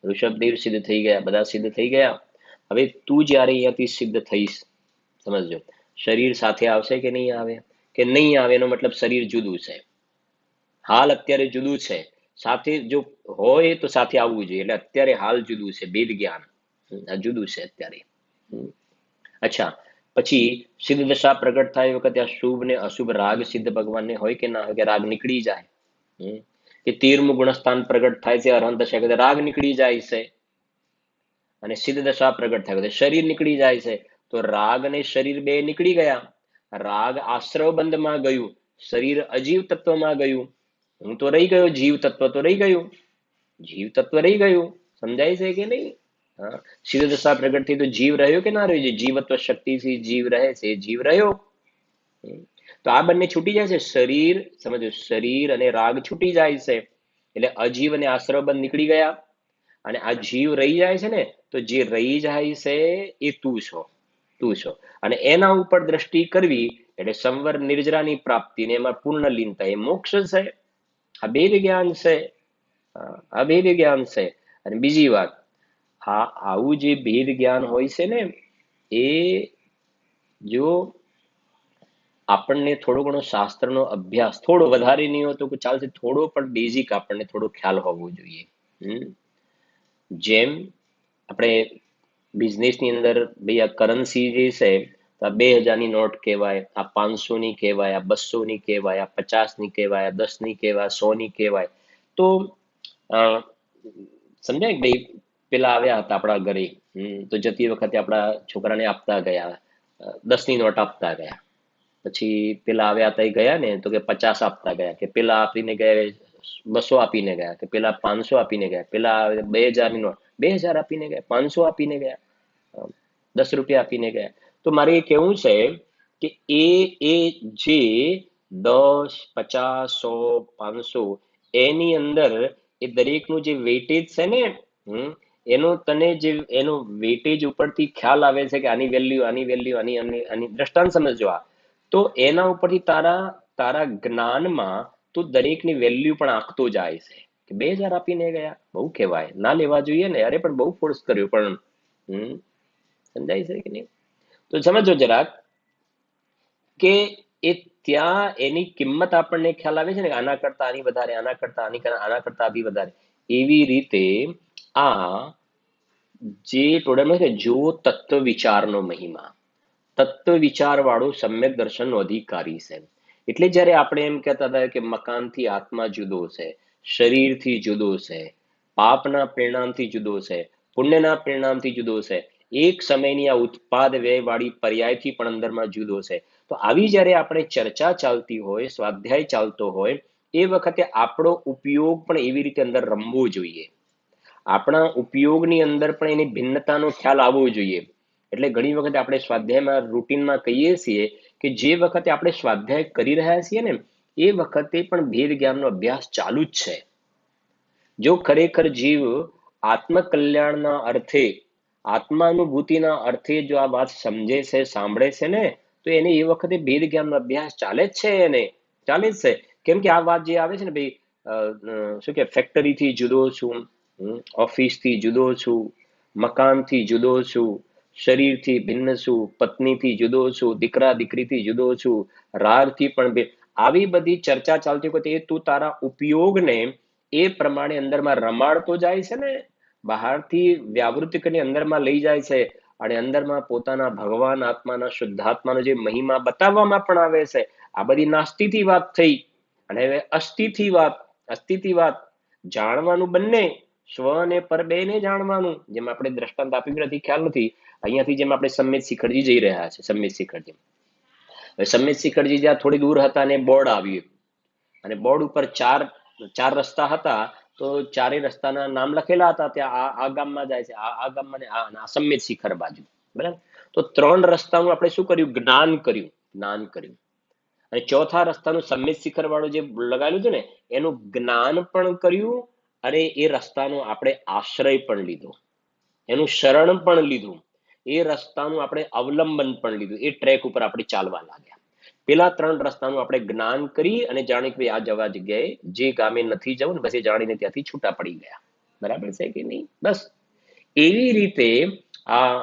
ઋષભદેવ સિદ્ધ થઈ ગયા, બધા સિદ્ધ થઈ ગયા. હવે તું જ્યારે અહીંયાથી સિદ્ધ થઈશ, સમજજો, શરીર સાથે આવશે કે નહીં આવે? કે નહીં આવે એનો મતલબ શરીર જુદું છે, હાલ અત્યારે જુદું છે, સાથે જો હોય તો સાથે આવવું જોઈએ. એટલે અત્યારે હાલ જુદું છે, ભેદ જ્ઞાન આ જુદું છે અત્યારે. અચ્છા, પછી સિદ્ધ દશા પ્રગટ થાય વખતે આ શુભ ને અશુભ રાગ સિદ્ધ ભગવાનને હોય કે ના હોય, કે રાગ નીકળી જાય? કે 13મું ગુણસ્થાન પ્રગટ થાય છે અરહંત દશા વખતે રાગ નીકળી જાય છે. અને સિદ્ધ દશા પ્રગટ થાય વખતે શરીર નીકળી જાય છે. તો રાગ અને શરીર બે નીકળી ગયા. રાગ આશ્રવ બંધમાં ગયું, શરીર અજીવ તત્વમાં ગયું. હું તો રહી ગયો, જીવ તત્વ તો રહી ગયું, જીવ તત્વ રહી ગયું. સમજાય છે કે નહીં? હા, સિદ્ધ દશા પ્રગટ થઈ તો જીવ રહ્યો કે ના રહ્યો? જે જીવત્વ શક્તિથી જીવ રહે છે જીવ રહ્યો. તો આ બંને છૂટી જાય છે, શરીર, સમજો, શરીર અને રાગ છૂટી જાય છે. એટલે અજીવ અને આશ્રવ બંધ નીકળી ગયા. અને આ જીવ રહી જાય છે ને, તો જે રહી જાય છે એ તું છો, તું છો. અને એના ઉપર દ્રષ્ટિ કરવી એટલે સંવર નિર્જરાની પ્રાપ્તિ ને એમાં પૂર્ણ લીનતા, એ મોક્ષ છે. આ ભેદ જ્ઞાન છે, આ ભેદ જ્ઞાન છે. અને બીજી વાત, હા, આવું જે ભેદ જ્ઞાન હોય છે ને, એ જો આપણને થોડો ઘણો શાસ્ત્રનો અભ્યાસ, થોડો વધારે નહીં હોય તો ચાલશે, થોડો પણ બેઝિક આપણને થોડો ખ્યાલ હોવો જોઈએ. જેમ આપણે બિઝનેસની અંદર ભાઈ આ કરન્સી જે છે, તો આ 2000ની નોટ કહેવાય, આ 500ની કહેવાય, આ 200ની કહેવાય, આ 50ની કહેવાય, આ 10ની કહેવાય, 100ની કહેવાય. તો સમજાય કે ભાઈ પેલા આવ્યા હતા આપણા ઘરે, તો જતી વખતે આપણા છોકરાને આપતા ગયા, 10ની નોટ આપતા ગયા. પછી પેલા આવ્યા હતા એ ગયા ને, તો કે 50 આપતા ગયા, કે પેલા આપીને ગયા 200 આપીને ગયા, કે પેલા 500 આપીને ગયા, પેલા 2000ની નોટ 2000 આપીને ગયા, 500 આપીને ગયા, 10 રૂપિયા આપીને ગયા. તો મારે એ કહેવું છે કે એ જે 10, 50, 100, 500 એની અંદર એ દરેકનું જે વેટેજ છે ને, એનો તને જે એનો વેટેજ ઉપરથી ખ્યાલ આવે છે કે આની વેલ્યુ, આની વેલ્યુ, આની દ્રષ્ટાંત સમજજો. આ તો એના ઉપરથી તારા જ્ઞાનમાં તું દરેકની વેલ્યુ પણ આંકતો જાય છે. કે 2000 આપીને ગયા, બહુ કહેવાય, ના લેવા જોઈએ ને, અરે પણ બહુ ફોર્સ કર્યો, પણ સમજાય છે કે નહીં? તો સમજો જરાક કે એ ત્યાં એની કિંમત આપણને ખ્યાલ આવે છે ને, આના કરતા આની વધારે, આના કરતા આના કરતા આની વધારે. એવી રીતે આ જે ટોળામાં છે, જો તત્વ વિચારનો મહિમા, તત્વ વિચાર વાળું સમ્યક દર્શનનો અધિકારી છે. એટલે જ્યારે આપણે એમ કહેતા હતા કે મકાનથી આત્મા જુદો છે, શરીરથી જુદો છે, પાપના પરિણામથી જુદો છે, પુણ્યના પરિણામથી જુદો છે, એક સમયની આ ઉત્પાદ વ્યય વાળી પર્યાયથી પણ અંદરમાં જુદો છે. તો આવી જ્યારે આપણે ચર્ચા ચાલતી હોય, સ્વાધ્યાય ચાલતો હોય, એ વખતે આપણો ઉપયોગ પણ એવી રીતે અંદર રમવો જોઈએ. આપણા ઉપયોગની અંદર પણ એની ભિન્નતાનો ખ્યાલ આવવો જોઈએ. એટલે ઘણી વખત આપણે સ્વાધ્યાયમાં રૂટીનમાં કહીએ છીએ કે જે વખતે આપણે સ્વાધ્યાય કરી રહ્યા છીએ ને, એ વખતે પણ ભેદ જ્ઞાનનો અભ્યાસ ચાલુ જ છે. જો ખરેખર જીવ આત્મકલ્યાણના અર્થે, આત્માનુભૂતિના અર્થે જો આ વાત સમજે છે, સાંભળે છે ને, તો એને એ વખતે ભેદ જ્ઞાનનો અભ્યાસ ચાલે જ છે, એને ચાલે જ છે. કેમ કે આ વાત જે આવે છે ને ભાઈ, શું કે ફેક્ટરીથી જુદો છું, ઓફિસથી જુદો છું, મકાનથી જુદો છું, શરીરથી ભિન્ન છું, પત્નીથી જુદો છું, દીકરા દીકરીથી જુદો છું, રાગથી પણ આવી બધી ચર્ચા ચાલતી વખતે તું તારા ઉપયોગને એ પ્રમાણે અંદરમાં રમાડતો જાય છે ને, બહારથી વ્યાવૃત્તિ કરીને અંદરમાં લઈ જાય છે, અને અંદરમાં પોતાના ભગવાન આત્માના શુદ્ધાત્માનો જે મહિમા બતાવવામાં પણ આવે છે. આ બધી નાસ્તિથી વાત થઈ, અને હવે અસ્થિથી વાત જાણવાનું બંને, સ્વ અને પર બેને જાણવાનું. જેમ આપણે દ્રષ્ટાંત આપ્યું નથી, ખ્યાલ નથી, અહીંયાથી જેમ આપણે સમ્યક શિખરજી જઈ રહ્યા છે, સમ્યક શિખરજી, હવે સમ્યક શિખરજી જ્યાં થોડી દૂર હતા ને બોર્ડ આવ્યું, અને બોર્ડ ઉપર ચાર રસ્તા હતા, તો ચારેય રસ્તાના નામ લખેલા હતા, ત્યાં આ ગામમાં જાય છે, આ ગામમાં, આ સમ્યક શિખર બાજુ, બરાબર. તો 3 રસ્તાનું આપણે શું કર્યું? જ્ઞાન કર્યું. અને ચોથા રસ્તાનું સમ્યક શિખર વાળું જે લગાવેલું છે ને, એનું જ્ઞાન પણ કર્યું, અને એ રસ્તાનો આપણે આશ્રય પણ લીધો, એનું શરણ પણ લીધું, એ રસ્તાનું આપણે અવલંબન પણ લીધું, એ ટ્રેક ઉપર આપણે ચાલવા લાગ્યા. પેલા 3 રસ્તાનું આપણે જ્ઞાન કરી અને જાણી કે આ જવા જગ્યાએ જે ગામે નથી જવું ને, બસ એ જાણીને ત્યાંથી છૂટા પડી ગયા. બરાબર છે કે નહીં? બસ એવી રીતે આ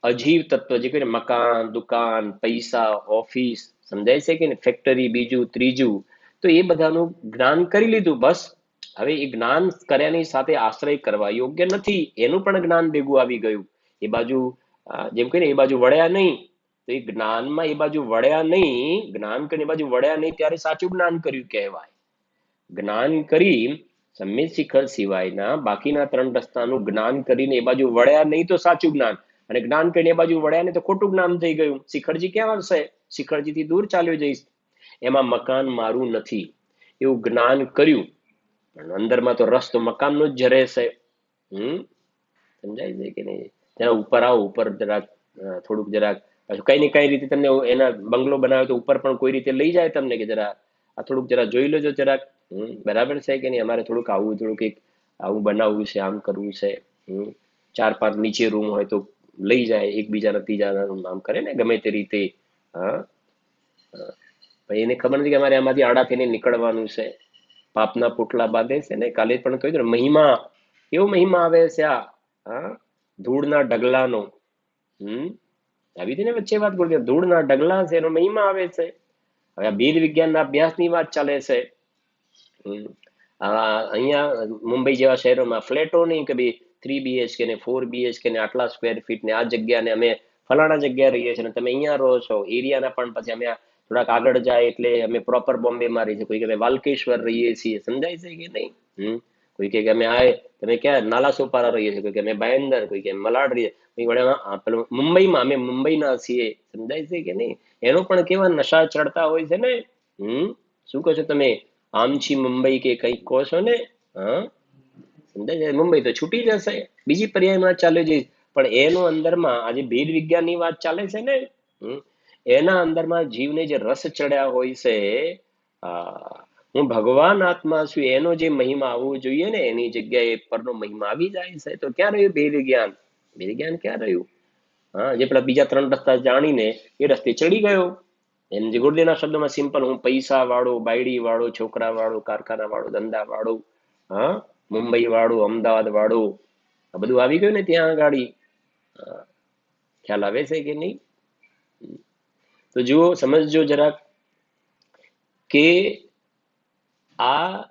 અજીવ તત્વ જે કહીને મકાન, દુકાન, પૈસા, ઓફિસ, સમજાય છે કે ફેક્ટરી, બીજું ત્રીજું, તો એ બધાનું જ્ઞાન કરી લીધું. બસ હવે એ જ્ઞાન કર્યાની સાથે આશ્રય કરવા યોગ્ય નથી, એનું પણ જ્ઞાન ભેગું આવી ગયું. એ બાજુ જેમ કહીને એ બાજુ વળ્યા નહીં, તો એ જ્ઞાનમાં એ બાજુ વળ્યા નહીં, જ્ઞાન કરીને એ બાજુ વળ્યા નહીં ત્યારે સાચું જ્ઞાન કર્યું કહેવાય. જ્ઞાન કરી સમ્યક શિખર સિવાયના બાકીના 3 રસ્તાનું જ્ઞાન કરીને એ બાજુ વળ્યા નહીં તો સાચું જ્ઞાન, અને જ્ઞાન કરીને એ બાજુ વળ્યા નહીં તો ખોટું જ્ઞાન થઈ ગયું. શિખરજી ક્યાં આવશે? શિખરજીથી દૂર ચાલ્યો જઈશ. એમાં મકાન મારું નથી એવું જ્ઞાન કર્યું, પણ અંદરમાં તો રસ તો મકાનનો જ જરે છે. સમજાય છે કે નહીં? જરા ઉપર આવો, ઉપર જરાક થોડુંક જરાક પાછું કઈ ને કઈ રીતે તમને એના બંગલો બનાવ્યો તો ઉપર પણ કોઈ રીતે લઈ જાય તમને કે જરા આ થોડુંક જરા જોઈ લેજો જરાક. બરાબર છે કે નહીં? અમારે થોડુંક આવું થોડુંક એક આવું બનાવવું છે, આમ કરવું છે. 4-5 નીચે રૂમ હોય તો લઈ જાય, એકબીજાના ત્રીજાના રૂમ આમ કરે ને ગમે તે રીતે. હા, એને ખબર નથી કે અમારે આમાંથી આડા થઈને નીકળવાનું છે. પાપના પોટલા બાંધે છે ને, કાલે પણ કહ્યું મહિમા, એવો મહિમા આવે છે આ. હા, ધૂળના ઢગલાનો. આવી હતી ને વચ્ચે વાત કરું, ધૂળના ઢગલા છે એનો મહિમા આવે છે. હવે આ ભેદ વિજ્ઞાનના અભ્યાસની વાત ચાલે છે. અહીંયા મુંબઈ જેવા શહેરોમાં ફ્લેટો નહીં કે ભાઈ 3 BHK ને 4 BHK ને આટલા સ્ક્વેર ફીટ ને આ જગ્યા ને અમે ફલાણા જગ્યા રહીએ છીએ ને તમે અહીંયા રહો છો. એરિયાના પણ પછી અમે થોડાક આગળ જાય એટલે અમે પ્રોપર બોમ્બે માં રહીએ છીએ, કોઈ કે અમે વાલકેશ્વર રહીએ છીએ. સમજાય છે કે નહીં? કોઈ કે અમે તમે ક્યાં નાલા સોપારા રહીએ છીએ, કોઈ કે અમે ભાયંદર, કોઈ કે મલાડ રહીએ, કોઈ વડે પેલું મુંબઈમાં અમે મુંબઈના છીએ. સમજાય છે કે નહીં? એનો પણ કેવા નશા ચડતા હોય છે ને. શું કહો છો તમે? આમછી મુંબઈ કે કંઈક કહો છો ને. હા, સમજાય છે? મુંબઈ તો છૂટી જશે, બીજી પર્યાયમાં ચાલે જઈશ. પણ એનો અંદરમાં આજે ભેદ વિજ્ઞાનની વાત ચાલે છે ને, એના અંદરમાં જીવને જે રસ ચડ્યા હોય છે, હું ભગવાન આત્મા છું, એનો જે મહિમા આવવો જોઈએ ને એની જગ્યાએ પરનો મહિમા આવી જાય છે. તો ક્યાં રહ્યું ભેદ જ્ઞાન? ભેદ જ્ઞાન ક્યાં રહ્યું? હા, જે પેલા બીજા 3 રસ્તા જાણીને એ રસ્તે ચડી ગયો. એમ જે ગુરુદેવના શબ્દોમાં સિમ્પલ, હું પૈસા વાળો, બાયડી વાળો, છોકરા વાળો, કારખાના વાળો, ધંધા વાળો, હા, મુંબઈ વાળું, અમદાવાદ વાળું, આ બધું આવી ગયું ને ત્યાં ગાડી. ખ્યાલ આવે છે કે નહીં? તો જુઓ, સમજજો જરાક કે આ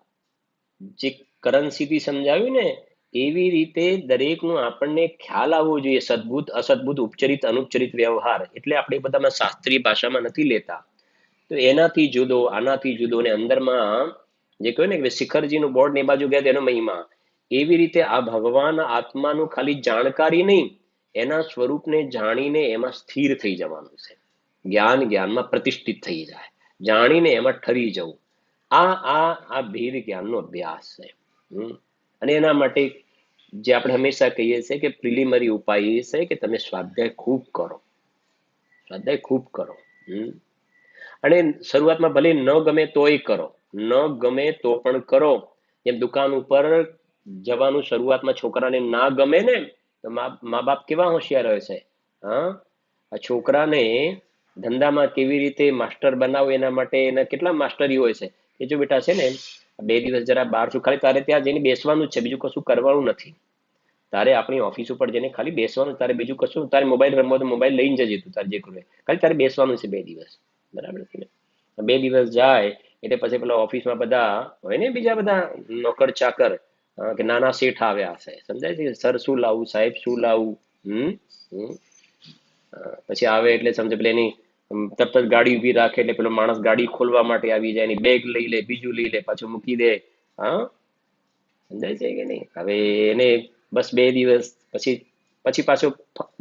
જે કરન્સીથી સમજાવ્યું ને એવી રીતે દરેકનું આપણને ખ્યાલ આવવો જોઈએ. સદભૂત, અસદભૂત, ઉપચરિત, અનુપચરિત વ્યવહાર એટલે આપણે બધામાં શાસ્ત્રીય ભાષામાં નથી લેતા. તો એનાથી જુદો, આનાથી જુદો, ને અંદરમાં જે કહ્યું ને કે શિખરજીનું બોર્ડ ને બાજુ ગયા તેનો મહિમા, એવી રીતે આ ભગવાન આત્માનું ખાલી જાણકારી નહીં, એના સ્વરૂપને જાણીને એમાં સ્થિર થઈ જવાનું છે. જ્ઞાનમાં પ્રતિષ્ઠિત થઈ જાય, જાણીને એમાં ઠરી જવું. આ ભેદ જ્ઞાનનો અભ્યાસ છે. અને એના માટે જે આપણે હંમેશા કહીએ છીએ કે પ્રિલિમરી ઉપાય એ છે કે તમે સ્વાધ્યાય ખૂબ કરો, સ્વાધ્યાય ખૂબ કરો. અને શરૂઆતમાં ભલે ન ગમે તોય કરો, ન ગમે તો પણ કરો. જેમ દુકાન ઉપર જવાનું શરૂઆતમાં છોકરાને ના ગમે ને, તો મા બાપ કેવા હોશિયાર હોય છે. હા, આ છોકરાને ધંધામાં કેવી રીતે માસ્ટર બનાવવું એના માટે એના કેટલા માસ્ટરી હોય છે. એ જો બેટા છે ને 2 દિવસ જરા બહાર છું, ખાલી તારે ત્યાં જઈને બેસવાનું જ છે, બીજું કશું કરવાનું નથી. તારે આપણી ઓફિસ ઉપર જઈને ખાલી બેસવાનું, તારે બીજું કશું, તારે મોબાઈલ રમવો તો મોબાઈલ લઈને જજે, તું તારે જે કરવું, ખાલી તારે બેસવાનું છે 2 દિવસ. બરાબર છે ને? 2 દિવસ જાય એટલે પછી પેલા ઓફિસમાં બધા હોય ને, બીજા બધા નોકર ચાકર કે નાના શેઠ આવ્યા હશે. સમજાય છે? સર શું લાવું, સાહેબ શું લાવું. પછી આવે એટલે સમજે પેલા એની તરત જ ગાડી ઉભી રાખે એટલે પેલો માણસ ગાડી ખોલવા માટે આવી જાય, એની બેગ લઈ લે, બીજું લઈ લે, પાછું મૂકી દે. હા, સમજાય છે કે નહીં? હવે એને બસ 2 દિવસ પછી પાછો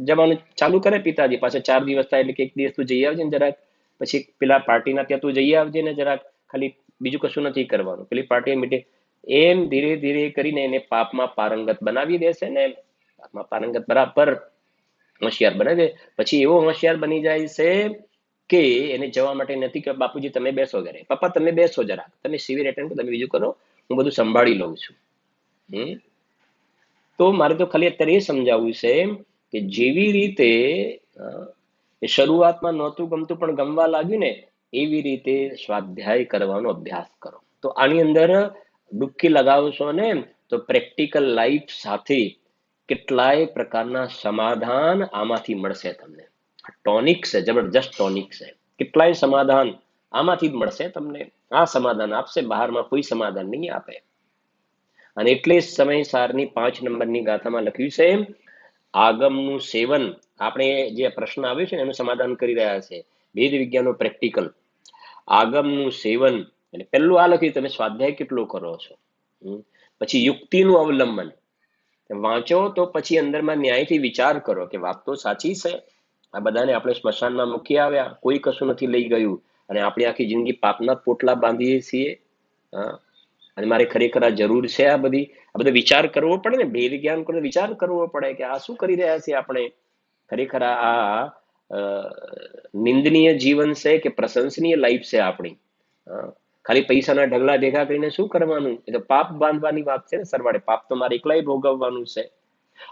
જવાનું ચાલુ કરે પિતાજી. પાછો 4 દિવસ થાય એટલે કે 1 દિવસ તું જઈ આવજે ને જરાક, પછી પેલા પાર્ટીના ત્યાં તું જઈ આવજે ને જરાક, ખાલી બીજું કશું નથી કરવાનું. પેલી પાર્ટી મીટિંગ એમ ધીરે ધીરે કરીને એને પાપમાં પારંગત બનાવી દેશે ને, પાપમાં પારંગત બરાબર હોશિયાર બનાવી દે. પછી એવો હોશિયાર બની જાય છે કે એને જવા માટે નથી કે બાપુજી તમે બેસો ઘરે, પપ્પા તમે બેસો જરા, તમે સિવિલ એટેન્ડ કરો, તમે બીજું કરો, હું બધું સંભાળી લઉં છું. તો મારે તો ખાલી અત્યારે એ સમજાવવું છે કે જેવી રીતે શરૂઆતમાં નહોતું ગમતું પણ ગમવા લાગ્યું ને, એવી રીતે સ્વાધ્યાય કરવાનો અભ્યાસ કરો. તો આની અંદર ડૂબકી લગાવશો ને તો પ્રેક્ટિકલ લાઈફ સાથે કેટલાય પ્રકારના સમાધાન આમાંથી મળશે તમને. ટોનિક છે, જબરજસ્ત ટોનિક છે. કેટલાય સમાધાન આમાંથી જ મળશે તમને. આ સમાધાન આપશે, બહારમાં કોઈ સમાધાન નહીં આપે. અને એટલે સમય સારની 5 નંબરની ગાથામાં લખ્યું છે, આગમનું સેવન. આપણે જે પ્રશ્ન આવ્યો છે ને એનું સમાધાન કરી રહ્યા છે. વેદ વિજ્ઞાનનો પ્રેક્ટિકલ. આગમનું સેવન એટલે પહેલું આ લખ્યું, તમે સ્વાધ્યાય કેટલો કરો છો. પછી યુક્તિનું અવલંબન, વાંચો તો પછી અંદરમાં ન્યાયથી વિચાર કરો કે વાત તો સાચી છે. આ બધાને આપણે સ્મશાનમાં મૂકી આવ્યા, કોઈ કશું નથી લઈ ગયું, અને આપણે આખી જિંદગી પાપના પોટલા બાંધીએ છીએ. હા, અને મારે ખરેખર આ જરૂર છે. આ બધો વિચાર કરવો પડે ને. ભેદ જ્ઞાન કરો, વિચાર કરવો પડે કે આ શું કરી રહ્યા છીએ આપણે. ખરેખર આ નિંદનીય જીવન છે કે પ્રશંસનીય લાઈફ છે આપણી. ખાલી પૈસાના ઢગલા ભેગા કરીને શું કરવાનું? એ તો પાપ બાંધવાની વાત છે ને સરવાળે. પાપ તો મારે એકલાય ભોગવવાનું છે.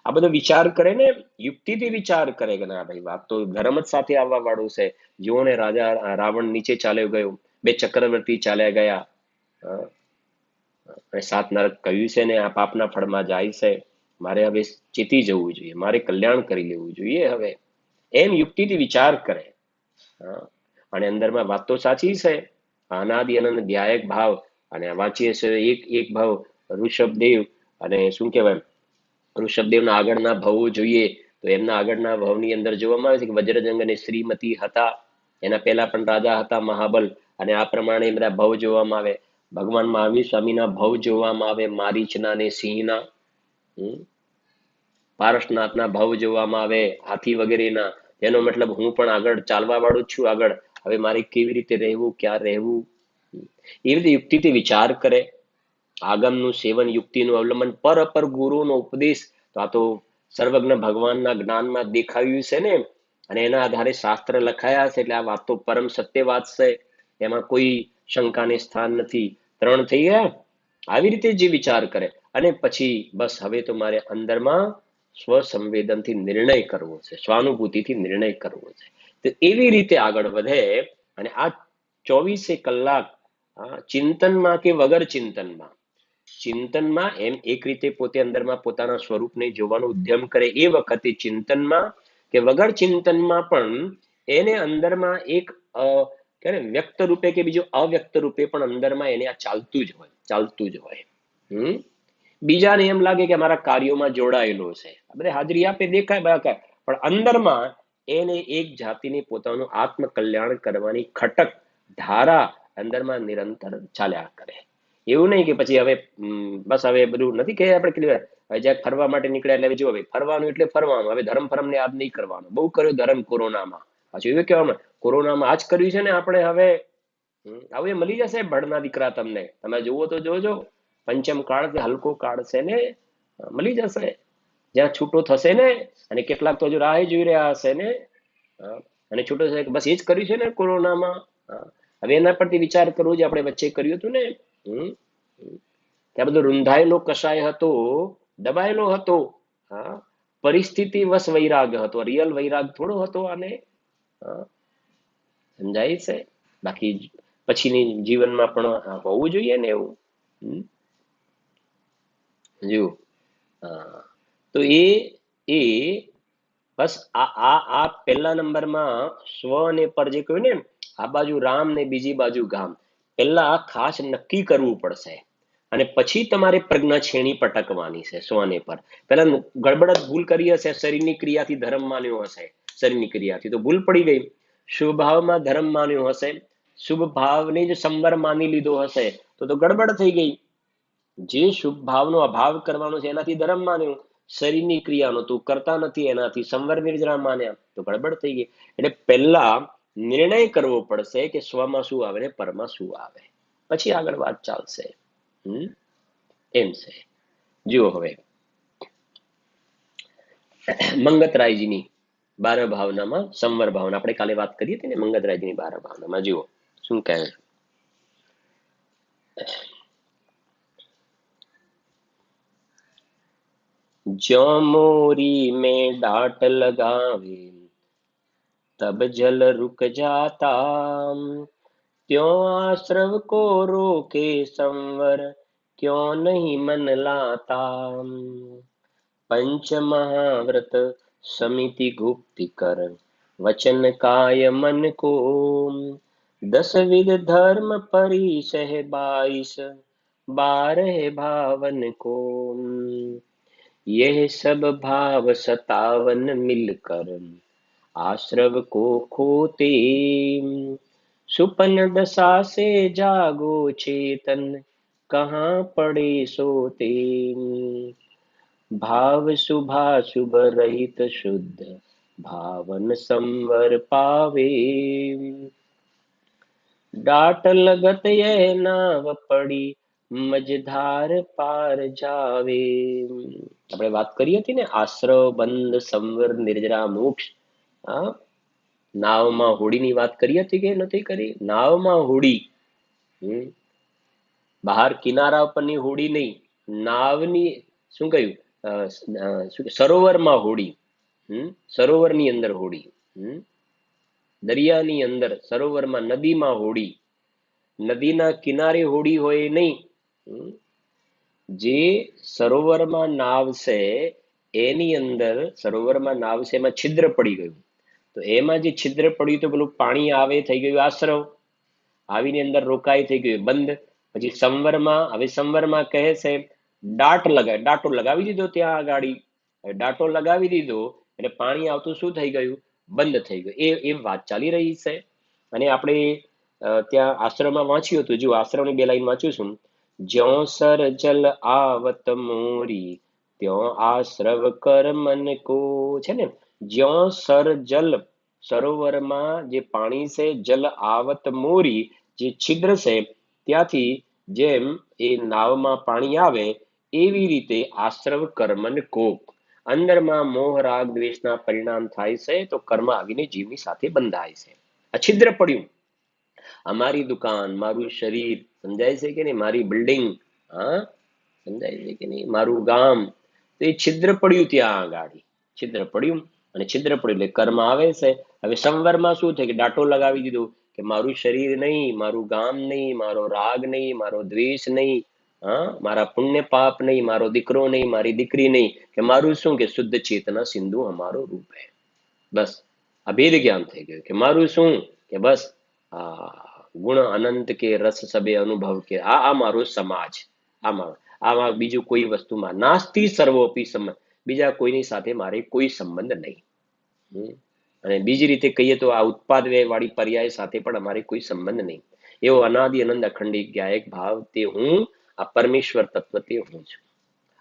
આ બધો વિચાર કરે ને, યુક્તિથી વિચાર કરે કે ના ભાઈ, વાત તો ધર્મ જ સાથે આવવા વાળું છે. જુઓ ને, રાજા રાવણ નીચે ચાલ્યો ગયો, 2 ચક્રવર્તી ચાલ્યા ગયા, અને 7 નરક કહ્યું છે ને આ પાપના ફળમાં જાય છે. મારે હવે ચેતી જવું જોઈએ, મારે કલ્યાણ કરી લેવું જોઈએ હવે. એમ યુક્તિથી વિચાર કરે. અને અંદરમાં વાત તો સાચી છે. અનાદિ અનંત ધ્યાયક ભાવ. અને વાંચીએ છીએ એક એક ભાવ ઋષભદેવ, અને શું કહેવાય, ઋષભદેવના આગળના ભાવો જોઈએ તો એમના આગળના ભાવની અંદર જોવામાં આવે છે કે વજ્રજંગ અને શ્રીમતી હતા. એના પહેલા પણ રાજા હતા મહાબલ. અને આ પ્રમાણે બધા ભાવ જોવામાં આવે. ભગવાન મહાવીર સ્વામીના ભાવ જોવામાં આવે, મારીચના અને સિંહના. પારસનાથના ભાવ જોવામાં આવે, હાથી વગેરેના. એનો મતલબ હું પણ આગળ ચાલવા વાળું છું. આગળ હવે મારે કેવી રીતે રહેવું, ક્યાં રહેવું, એ રીતે યુક્તિથી વિચાર કરે. આગમનું સેવન, યુક્તિનું અવલંબન, પર અપર ગુરુનો ઉપદેશ. તો આ તો સર્વજ્ઞ ભગવાનના જ્ઞાનમાં દેખાયું છે ને, અને એના આધારે શાસ્ત્ર લખાયા છે. એટલે આ વાત તો પરમ સત્ય વાત છે, એમાં કોઈ શંકાને સ્થાન નથી. 3 થઈ ગયા. આવી રીતે જે વિચાર કરે, અને પછી બસ હવે તો મારે અંદરમાં સ્વસંવેદનથી નિર્ણય કરવો છે, સ્વાનુભૂતિથી નિર્ણય કરવો છે. તો એવી રીતે આગળ વધે. અને આ 24 કલાક ચિંતનમાં કે વગર ચિંતનમાં, ચિંતનમાં એમ એક રીતે પોતે અંદરમાં પોતાના સ્વરૂપને જોવાનો ઉદ્યમ કરે. એ વખતે ચિંતનમાં કે વગર ચિંતનમાં પણ એને અંદરમાં એક વ્યક્ત રૂપે કે બીજું અવ્યક્ત રૂપે પણ અંદરમાં એને આ ચાલતું જ હોય. બીજાને એમ લાગે કે અમારા કાર્યોમાં જોડાયેલો છે, આપણે હાજરી આપે, દેખાય બાકાય, પણ અંદરમાં એને એક જાતિની પોતાનું આત્મકલ્યાણ કરવાની ખટક ધારા અંદરમાં નિરંતર ચાલ્યા કરે. એવું નહીં કે પછી હવે બસ હવે બધું નથી કે આપણે ક્લિયર. હવે જ્યાં ફરવા માટે નીકળ્યા એટલે જો હવે ફરવાનું એટલે ફરવાનું, હવે ધર્મને યાદ નહીં કરવાનું. બહુ કર્યો ધર્મ કોરોનામાં. પાછું એવું કહેવામાં, કોરોનામાં આ જ કર્યું છે ને આપણે. હવે મળી જશે ભણના દીકરા તમને. તમે જુઓ તો જોજો, પંચમ કાળ કે હલકો કાળ છે ને, મળી જશે જ્યાં છૂટો થશે ને. અને કેટલાક તો હજુ રાહ જોઈ રહ્યા હશે ને. અને છૂટો થશે બસ એ જ કર્યું છે ને કોરોનામાં. હવે એના પરથી વિચાર કરવો જે આપણે વચ્ચે કર્યું હતું ને. ત્યાં બધો રૂંધાયેલો કશાય હતો, દબાયેલો હતો. પરિસ્થિતિ વશ વૈરાગ હતો, રિયલ વૈરાગ થોડો હતો આને. સમજાય છે? બાકી પછીની જીવનમાં પણ હોવું જોઈએ ને એવું. જો તો એ બસ આ પહેલા નંબરમાં સ્વ અને પર જે કહ્યું ને, આ બાજુ રામ ને બીજી બાજુ ગામ. પહેલા ખાસ નક્કી કરવું પડશે, અને પછી તમારે પ્રજ્ઞા છેણી પટકવાની છે સ્વને પર. પહેલા ગડબડ ભૂલ કરી હશે, શરીરની ક્રિયાથી ધર્મ માન્યો હશે, શરીરની ક્રિયાથી તો ભૂલ પડી ગઈ. શુભ ભાવમાં ધર્મ માન્યો હશે, શુભ ભાવને જ સંવર માની લીધો હશે, તો ગડબડ થઈ ગઈ. જે શુભ ભાવનો અભાવ કરવાનો છે એનાથી ધર્મ માન્યો, શરીરની ક્રિયાનો તું કરતા નથી એનાથી સંવર નિર્જરા માન્યા, તો ગડબડ થઈ ગઈ. એટલે પહેલા નિર્ણય કરવો પડશે કે સ્વમાં શું આવે ને પરમાં શું આવે, પછી આગળ વાત ચાલશે. એમ છે. જુઓ હવે મંગતરાયજીની 12 ભાવનામાં સંવર ભાવના, આપણે કાલે વાત કરી હતી ને મંગતરાયજીની 12 ભાવનામાં. જુઓ શું કહે. ज्यों मोरी में डांट लगावे तब जल रुक जाता, त्यों आश्रव को रोके संवर क्यों नहीं मन लाता। पंचमहाव्रत समिति गुप्ति कर वचन काय मन को 10 विध धर्म परिसह 22 12 भावन को यह सब भाव 57 मिलकर आश्रव को खोते सुपन दशा से जागो चेतन कहाँ पड़े सोते भाव शुभाशुभ रहित शुद्ध भावन संवर पावे डाट लगत यह नाव પડી મજધાર પાર જાવે આપણે વાત કરી હતી ને આશ્રવ બંધ સંવર નિર્જરા મોક્ષ હા નાવમાં હોડીની વાત કરી હતી કે નથી કરી નાવમાં હોડી બહાર કિનારા ઉપરની હોડી નહીં નાવની શું કહ્યું સરોવરમાં હોડી સરોવરની અંદર હોડી દરિયાની અંદર સરોવરમાં નદીમાં હોડી નદીના કિનારે હોડી હોય નહીં જે સરોવરમાં નાવ છે એની અંદર સરોવરમાં નાવ છે એમાં છિદ્ર પડી ગયું તો એમાં જે છિદ્ર પડ્યું તો પેલું પાણી આવે થઈ ગયું આશ્રવ આવીને અંદર રોકાઈ થઈ ગયું બંધ પછી સંવરમાં હવે સંવરમાં કહે છે ડાટો લગાવી દીધો ત્યાં આગાડી ડાટો લગાવી દીધો એટલે પાણી આવતું શું થઈ ગયું બંધ થઈ ગયું એ વાત ચાલી રહી છે અને આપણે ત્યાં આશ્રમમાં વાંચ્યું હતું જો આશ્રમની 2 લાઈન વાંચ્યું છું જ્યો સર જલ આવત મોરી ત્યો આશ્રવ કર મન કો છે ને જ્યો સર જલ સરોવરમાં જે પાણી છે જલ આવત મોરી જે છિદ્ર છે ત્યાંથી જેમ એ નાવમાં પાણી આવે એવી રીતે આશ્રવ કર્મન કોક અંદરમાં મોહ રાગ દ્વેષના પરિણામ થાય છે તો કર્મ આવીને જીવની સાથે બંધાય છે આ છિદ્ર પડ્યું અમારી દુકાન મારું શરીર સમજાય છે કે નહીં મારી બિલ્ડિંગ હા સમજાય છે કે નહીં મારું ગામ તો એ છિદ્ર પડ્યું ત્યાં આગાડી છિદ્ર પડ્યું અને છિદ્ર પડ્યું એટલે કર્મ આવે છે હવે સંવરમાં શું થાય કે ડાટો લગાવી દીધો કે મારું શરીર નહીં મારું ગામ નહીં મારો રાગ નહીં મારો દ્વેષ નહીં હા મારા પુણ્ય પાપ નહીં મારો દીકરો નહીં મારી દીકરી નહીં કે મારું શું કે શુદ્ધ ચેતના સિંધુ અમારો રૂપ હે બસ અભેદ જ્ઞાન થઈ ગયું કે મારું શું કે બસ ગુણ અનંત કે રસ સબે અનુભવ કે આ મારો સમાજ આમાં બીજું કોઈ વસ્તુમાં નાસ્તિ સર્વોપી સંબંધ બીજા કોઈની સાથે મારે કોઈ સંબંધ નહીં અને બીજી રીતે કહીએ તો આ ઉત્પાદ વ્યય વાળી પર્યાય સાથે પણ અમારે કોઈ સંબંધ નહીં એવો અનાદિ અનંત અખંડિત જ્ઞાયક ભાવ તે હું આ પરમેશ્વર તત્વ તે હું છું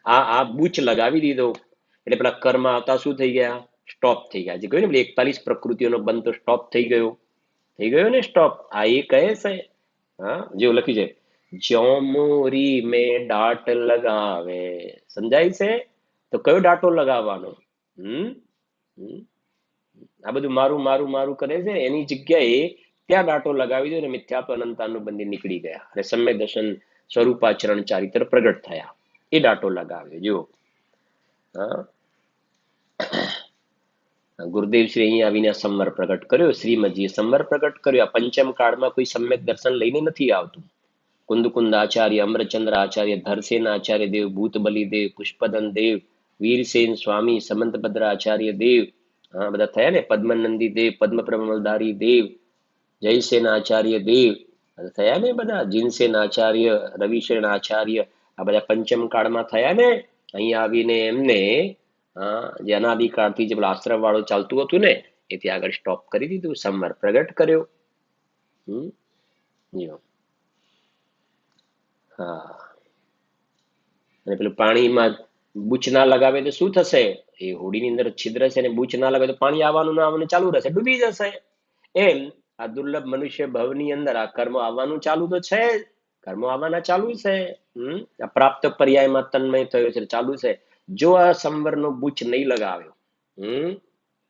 આ બૂચ લગાવી દીધો એટલે પેલા કર્મ આવતા શું થઈ ગયા સ્ટોપ થઈ ગયા જે કહ્યું ને 41 પ્રકૃતિઓનો બંધ તો સ્ટોપ થઈ ગયો ને સ્ટોપ આ એ કહે છે હા જેવું લખ્યું છે જ્યો મોરી મેં ડાટ લગાવે સમજાય છે તો કયો ડાટો લગાવવાનો આ બધું મારું મારું મારું કરે છે એની જગ્યાએ ત્યાં ડાટો લગાવી દો ને મિથ્યાત્વ અનંતાનુબંધી નીકળી ગયા અને સમ્યક દર્શન સ્વરૂપાચરણ ચારિત્ર પ્રગટ થયા એ ડાટો લગાવ્યો જો હા ગુરુદેવ શ્રી અહીં આવીને સંવર પ્રગટ કર્યો શ્રીમદજીએ સંવર પ્રગટ કર્યો આ પંચમ કાળમાં કોઈ સમ્યક દર્શન લઈને નથી આવતું કુંદકુંદ આચાર્ય અમરચંદ્ર આચાર્ય ધરસેન આચાર્ય દેવ ભૂતબલી દેવ પુષ્પદન દેવ વીરસેન સ્વામી સમંતભદ્ર આચાર્ય દેવ હા બધા થયા ને પદ્મનંદી દેવ પદ્મપ્રમલધારી દેવ જયસેન આચાર્ય દેવ થયા ને બધા જીનસેન આચાર્ય રવિશેન આચાર્ય આ બધા પંચમ કાળમાં થયા ને અહીંયા આવીને એમને જે અનાદિકાળથી જે પેલા આશ્રમ વાળું ચાલતું હતું ને એ ત્યાં આગળ સ્ટોપ કરી દીધું સંવર પ્રગટ કર્યો હા અને પેલું પાણીમાં બૂચ ના લગાવે તો શું થશે એ હોડીની અંદર છિદ્ર છે ને બૂચ ના લગાવે તો પાણી આવવાનું ના આવવાનું ચાલુ રહેશે ડૂબી જશે એમ આ દુર્લભ મનુષ્ય ભવની અંદર આ કર્મ આવવાનું ચાલુ તો છે કર્મો આવવાના ચાલુ છે આ પ્રાપ્ત પર્યાયમાં તન્મય થયો છે ચાલુ છે જો આ સંવરનો બૂચ નહીં લગાવ્યો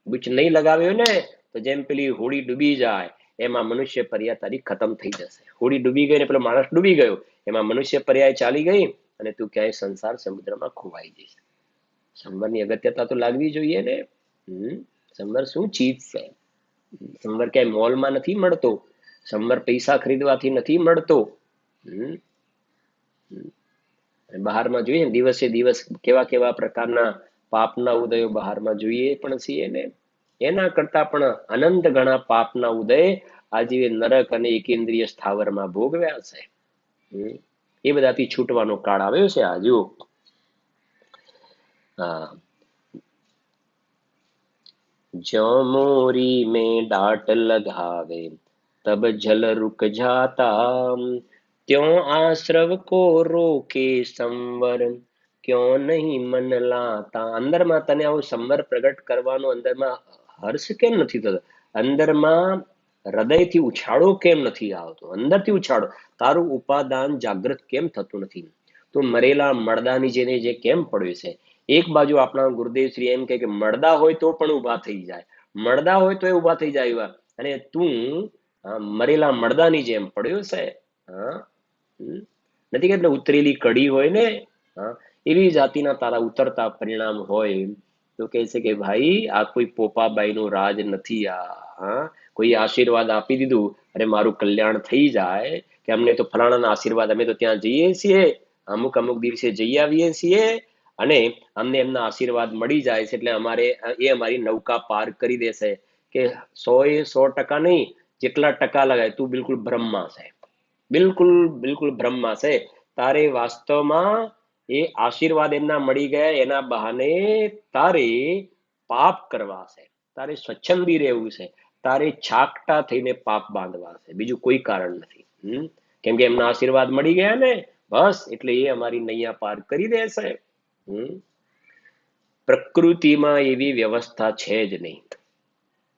બૂચ નહીં લગાવ્યો ને તો જેમ પેલી હોડી ડૂબી જાય એમાં મનુષ્ય પર્યાય તારી ખતમ થઈ જશે હોડી ડૂબી ગઈ ને પેલો માણસ ડૂબી ગયો એમાં મનુષ્ય પર્યાય ચાલી ગઈ અને તું ક્યાંય સંસાર સમુદ્રમાં ખોવાઈ જઈશ સંવરની અગત્યતા તો લાગવી જોઈએ ને સંવર શું ચીજ છે સંવર ક્યાંય મોલમાં નથી મળતો સંવર પૈસા ખરીદવાથી નથી મળતો બહારમાં જોઈએ ને દિવસે દિવસ કેવા કેવા પ્રકારના પાપના ઉદયો બહારમાં જોઈએ પણ છીએ ને, એના કરતા પણ અનંત ગણા પાપના ઉદય આજે નરક અને એકેન્દ્રિય સ્થાવરમાં ભોગવ્યા છે. એ બધાથી છૂટવાનો કાળ આવ્યો છે આજુ. હા, ज्यों मोरी में डांट लगावे तब जल रुक जाता, त्यों आश्रव को रोके संवर क्यों નહીં મન લાતા. અંદરમાં તને આવું સંવર પ્રગટ કરવાનો અંદરમાં હર્ષ કેમ નથી થતો? અંદરમાં હૃદયથી ઉછાળો કેમ નથી આવતો? અંદરથી ઉછાળો. તારું ઉપાદાન જાગૃત કેમ થતું નથી? તો મરેલા મળદાની જેને જે કેમ પડ્યું છે. એક બાજુ આપણા ગુરુદેવ શ્રી એમ કે મળદા હોય તો પણ ઊભા થઈ જાય, મળદા હોય તો ઊભા થઈ જાય એવા, અને તું મરેલા મળદાની જેમ પડ્યો છે. હા, નથી કે ઉતરેલી કડી હોય ને, હા, એવી જાતિના તારા ઉતરતા પરિણામ હોય. તો કહે છે કે ભાઈ આ કોઈ પોપાબાઈનું રાજ નથી. હા, કોઈ આશીર્વાદ આપી દીધું અને મારું કલ્યાણ થઈ જાય કે અમને તો ફલાણાના આશીર્વાદ, અમે તો ત્યાં જઈએ છીએ, અમુક અમુક દિવસે જઈ આવીએ છીએ અને અમને એમના આશીર્વાદ મળી જાય છે એટલે અમારે એ અમારી નૌકા પાર કરી દેશે. કે 100% નહીં, જેટલા ટકા લગાય તું બિલકુલ બ્રહ્મા છે, બિલકુલ બિલકુલ બ્રહ્મા છે. તારે વાસ્તવમાં એ આશીર્વાદ એમના મળી ગયા, એના બહાને તારે પાપ કરવા છે, તારે સ્વચ્છંદી રહેવું છે, તારે છાકટા થઈને પાપ બાંધવા છે, બીજું કોઈ કારણ નથી. કેમ કે એમના આશીર્વાદ મળી ગયા ને, બસ એટલે એ અમારી નૈયા પાર કરી દેશે. પ્રકૃતિમાં એવી વ્યવસ્થા છે જ નહીં,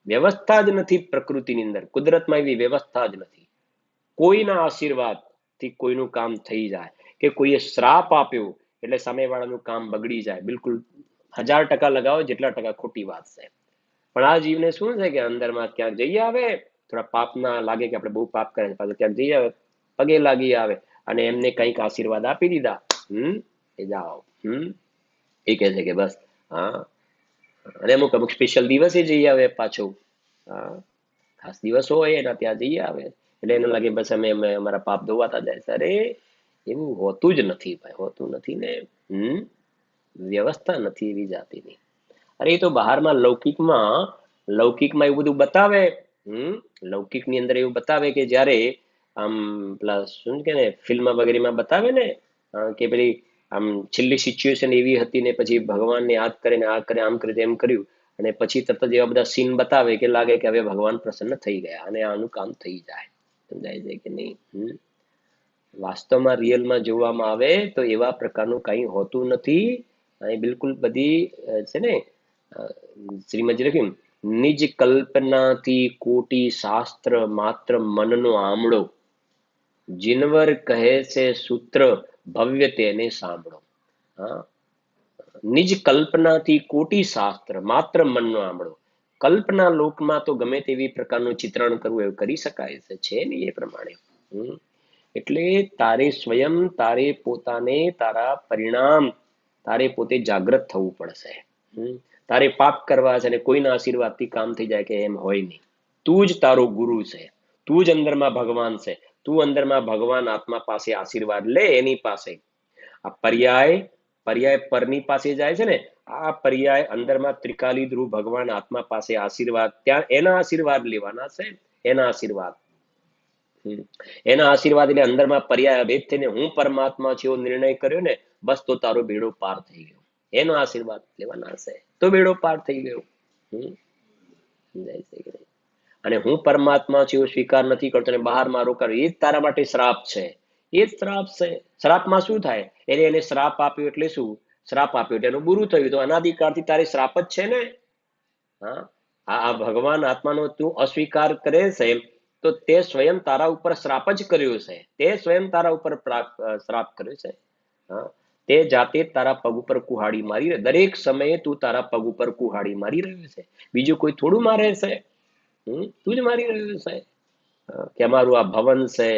વ્યવસ્થા જ નથી પ્રકૃતિની અંદર, કુદરતમાં એવી વ્યવસ્થા જ નથી. કોઈના આશીર્વાદથી કોઈનું કામ થઈ જાય, કે કોઈએ શ્રાપ આપ્યો એટલે સામેવાળાનું કામ બગડી જાય, બિલકુલ 1000% લગાવો જેટલા ટકા ખોટી વાત છે. પણ આ જીવને શું છે કે અંદરમાં ક્યાંક જઈ આવે, થોડા પાપના લાગે કે આપણે બહુ પાપ કરે છે, પાછું ક્યાંક જઈ આવે, પગે લાગી આવે અને એમને કંઈક આશીર્વાદ આપી દીધા, એ જાઓ. એ કહે છે કે બસ. હા, અને અમુક અમુક સ્પેશિયલ દિવસે જઈ આવે પાછું. હા, ખાસ દિવસો હોય એના ત્યાં જઈ આવે એટલે એને લાગે બસ અમે અમારા પાપ ધોવાતા જાય છે. અરે એવું હોતું જ નથી ભાઈ, હોતું નથી ને. વ્યવસ્થા નથી એવી જાતિની. અરે એ તો બહારમાં લૌકિકમાં એવું બધું બતાવે. લૌકિકની અંદર એવું બતાવે કે જ્યારે આમ પેલા શું કે ને ફિલ્મ વગેરેમાં બતાવે ને કે પેલી આમ છેલ્લી સિચ્યુએશન એવી હતી ને પછી ભગવાનને યાદ કરે ને આ કરે, આમ કરે, તેમ કર્યું, અને પછી તરત જ એવા બધા સીન બતાવે કે લાગે કે હવે ભગવાન પ્રસન્ન થઈ ગયા અને આનું કામ થઈ જાય. સમજાય છે કે નહીં? વાસ્તવમાં રિયલમાં જોવામાં આવે તો એવા પ્રકારનું કંઈ હોતું નથી. એ બિલકુલ બધી છે ને શ્રીમદ લખ્યું, નિજ કલ્પનાથી કોટી શાસ્ત્ર માત્ર મનનો આમળો, જીનવર કહે છે સૂત્ર ભવ્ય તેને સાંભળો. હા, નિજ કલ્પનાથી કોટી શાસ્ત્ર માત્ર મનનો આમળો. કલ્પના લોકમાં તો ગમે તેવી પ્રકારનું ચિત્રણ કરવું એવું કરી શકાય છે ને એ પ્રમાણે. એટલે તારે સ્વયં તારે પોતાને તારા પરિણામ તારે પોતે જાગૃત થવું પડશે. તારે પાપ કરવા છે અને કોઈના આશીર્વાદથી કામ થઈ જાય કે એમ હોય નહીં. તું જ તારો ગુરુ છે, તું જ અંદરમાં ભગવાન છે, તું અંદરમાં ભગવાન આત્મા પાસે આશીર્વાદ લે એની પાસે. આ પર્યાય પરની પાસે જાય છે ને, આ પર્યાય અંદરમાં ત્રિકાલી ધ્રુવ ભગવાન આત્મા પાસે આશીર્વાદ, ત્યાં એના આશીર્વાદ લેવાના છે. એના આશીર્વાદ એટલે અંદરમાં પર્યાય ભેદ થઈને હું પરમાત્મા છું એવો નિર્ણય કર્યો ને, બસ તો તારો બેડો પાર થઈ ગયો. એનો આશીર્વાદ લેવાના છે તો બેડો પાર થઈ ગયો. અને હું પરમાત્મા છું એવો સ્વીકાર નથી કરતો અને બહાર મારો કરો, એ જ તારા માટે શ્રાપ છે. એ જ શ્રાપ છે. શ્રાપમાં શું થાય? એને શ્રાપ આપ્યો એટલે શું? શ્રાપ આપ્યો એટલે એનું બુરું થયું, તો અનાદિકાળથી તારે શ્રાપ જ છે ને. હા, આ ભગવાન આત્માનો તું અસ્વીકાર કરે છે તો તે સ્વયં તારા ઉપર શ્રાપ જ કર્યો છે. તે સ્વયં તારા ઉપર શ્રાપ કર્યો છે. હા, તે જાતે તારા પગ ઉપર કુહાડી મારી, દરેક સમયે તું તારા પગ ઉપર કુહાડી મારી રહ્યો છે. બીજું કોઈ થોડું મારે છે? તું જ મારી રહ્યો છે કે અમારું આ ભવન છે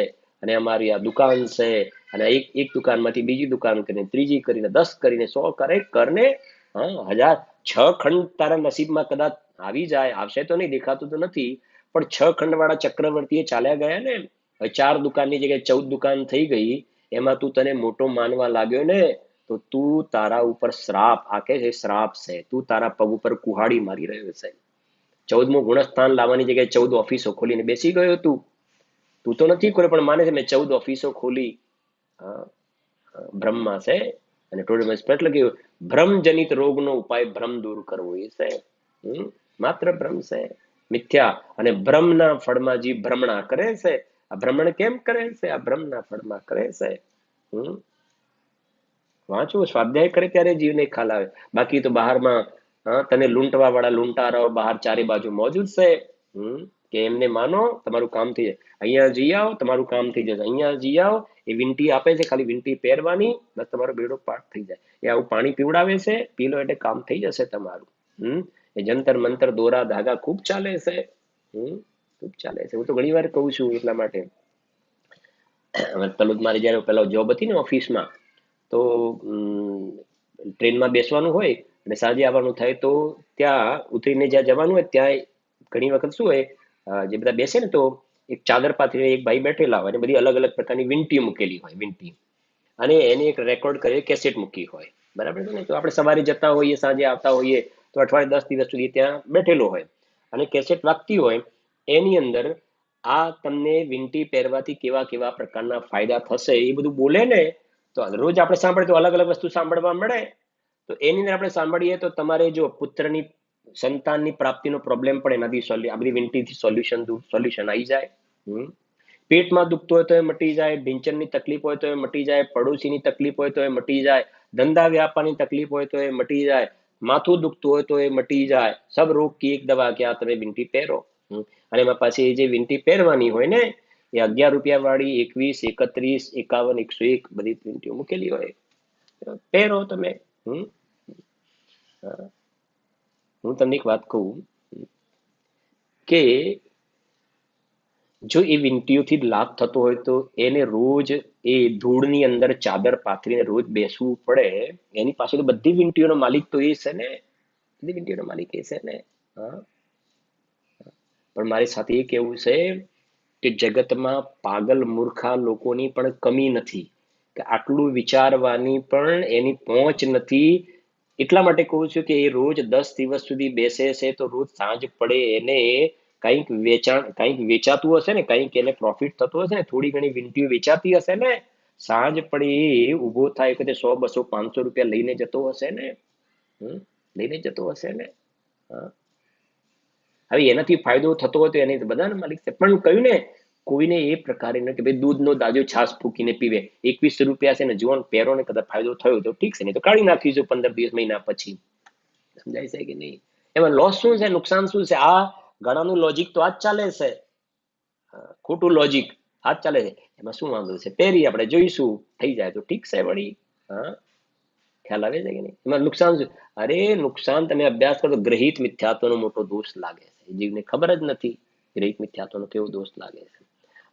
અને અમારી આ દુકાન છે, અને એક દુકાનમાંથી બીજી દુકાન કરીને, ત્રીજી કરીને, 10 કરીને, 100 કરે કરને. 1000 6 ખંડ તારા નસીબમાં કદાચ આવી જાય, આવશે તો નહીં, દેખાતું તો નથી, પણ 6 ખંડ વાળા ચક્રવર્તીએ ચાલ્યા ગયા ને. હવે 4 દુકાનની જગ્યાએ 14 દુકાન થઈ ગઈ, એમાં તું તને મોટો માનવા લાગ્યો ને, તો તું તારા ઉપર શ્રાપ, આ કે છે શ્રાપ છે, તું તારા પગ ઉપર કુહાડી મારી રહ્યો છે. 14મું ગુણસ્થાન લાવવાની જગ્યાએ 14 ઓફિસો ખોલીને બેસી ગયો તું. તું તો નથી ખોલ્યો પણ માને છે મેં 14 ઓફિસો ખોલી. ભ્રમમાં છે. અને ટોટલ એટલે કે ભ્રમજનિત રોગનો ઉપાય ભ્રમ દૂર કરવો એ છે. માત્ર ભ્રમ છે, મિથ્યા. અને ભ્રમના ફળમાં જે ભ્રમણા કરે છે, આ ભ્રમણ કેમ કરે છે? આ ભ્રમના ફળમાં કરે છે. વાંચો, સ્વાધ્યાય કરે ત્યારે જીવને ખ્યાલ આવે. બાકી તો બહારમાં તને લૂંટવા વાળા લૂંટારાઓ બહાર ચારે બાજુ મોજૂદ છે. કે એમને માનો તમારું કામ થઈ જાય. અહીંયા જઈ આવો તમારું કામ થઈ જશે. અહીંયા જઈ આવો, એ વીંટી આપે છે, ખાલી વીંટી પહેરવાની, બસ તમારો બેડો પાઠ થઈ જાય. એ આવું પાણી પીવડાવે છે, પી લો એટલે કામ થઈ જશે તમારું. એ જંતર મંતર દોરા ધાગા ખૂબ ચાલે છે. ખૂબ ચાલે છે. હું તો ઘણી વાર કહું છું એટલા માટે. તલુદ મારી જયારે પેલા જોબ હતી ને ઓફિસમાં, તો ટ્રેનમાં બેસવાનું હોય અને સાંજે આવવાનું થાય, તો ત્યાં ઉતરીને જ્યાં જવાનું હોય ત્યાં ઘણી વખત શું હોય, જે બધા બેસે ને તો એક ચાદર પાથરીને એક ભાઈ બેઠેલા હોય અને બધી અલગ અલગ પ્રકારની વીંટીઓ મૂકેલી હોય, વીંટી. અને એને એક રેકોર્ડ કરી કેસેટ મૂકી હોય, બરાબર છે ને. તો આપણે સવારે જતા હોઈએ, સાંજે આવતા હોઈએ, તો અઠવાડિયે 10 દિવસ સુધી ત્યાં બેઠેલો હોય અને કેસેટ વાગતી હોય. એની અંદર આ તમને વીંટી પહેરવાથી કેવા કેવા પ્રકારના ફાયદા થશે એ બધું બોલે ને. તો રોજ આપણે સાંભળીએ તો અલગ અલગ વસ્તુ સાંભળવા મળે. તો એની અંદર આપણે સાંભળીએ તો તમારે જો પુત્રની સંતાનની પ્રાપ્તિનો પ્રોબ્લેમ પડે, એનાથી આ બધી વીંટીથી સોલ્યુશન આવી જાય. પેટમાં દુખતું હોય તો એ મટી જાય, ઢીંચણની તકલીફ હોય તો એ મટી જાય, પડોશીની તકલીફ હોય તો એ મટી જાય, ધંધા વ્યાપારની તકલીફ હોય તો એ મટી જાય, માથું દુખતું હોય તો એ મટી જાય. સબ રોગ કી એક દવા, કે આ તમે વીંટી પહેરો. અને એમાં પાછી જે વીંટી પહેરવાની હોય ને, એ 11 રૂપિયા વાળી, 21, 31, 51, 101 બધી વીંટીઓ મૂકેલી હોય. પહેરો તમે. હું તમને એક વાત કહું કે જો એ વીંટીઓથી લાભ થતો હોય તો એને રોજ એ ધૂળની અંદર ચાદર પાથરીને રોજ બેસવું પડે. એની પાસે તો બધી વીંટીઓનો માલિક તો એ છે ને, બધી વીંટીઓનો માલિક એ છે ને. પણ મારી સાથે એ કેવું છે કે જગતમાં પાગલ મૂર્ખા લોકોની પણ કમી નથી, કે આટલું વિચારવાની પણ એની પહોંચ નથી. એટલા માટે કહું છું કે એ રોજ 10 દિવસ સુધી બેસે છે, તો રોજ સાંજ પડે એને કંઈક વેચાતું હશે ને, કંઈક એને પ્રોફિટ થતું હશે ને, થોડી ઘણી વીંટીઓ વેચાતી હશે ને. સાંજ પડે એ ઉભો થાય કે 100, 200, 500 રૂપિયા લઈને જતો હશે ને. લઈને જતો હશે ને. હવે એનાથી ફાયદો થતો હોય તો એને બધાને માલિક છે. પણ કહ્યું ને, કોઈને એ પ્રકારે કે ભાઈ દૂધનો દાજો છાશ ફૂકીને પીવે, 21 રૂપિયા છે ને, જુઓ પહેરો ને, કદાચ ફાયદો થયો તો ઠીક છે, નહીં તો કાઢી નાખીશું 15 દિવસ, મહિના પછી. સમજાય છે કે નહીં? એમાં લોસ શું છે, નુકસાન શું છે? આ ઘણાનું લોજિક તો આ જ ચાલે છે, ખોટું લોજિક આ જ ચાલે છે. એમાં શું વાંધો છે? પહેરી આપણે જોઈશું, થઈ જાય તો ઠીક છે વળી. ખ્યાલ આવે છે કે નહીં? એમાં નુકસાન શું? અરે નુકસાન તમે અભ્યાસ કરો તો ગ્રહિત મિથ્યાત્વનો મોટો દોષ લાગે છે. જીવને ખબર જ નથી ગ્રહિત મિથ્યાત્વનો કેવો દોષ લાગે છે.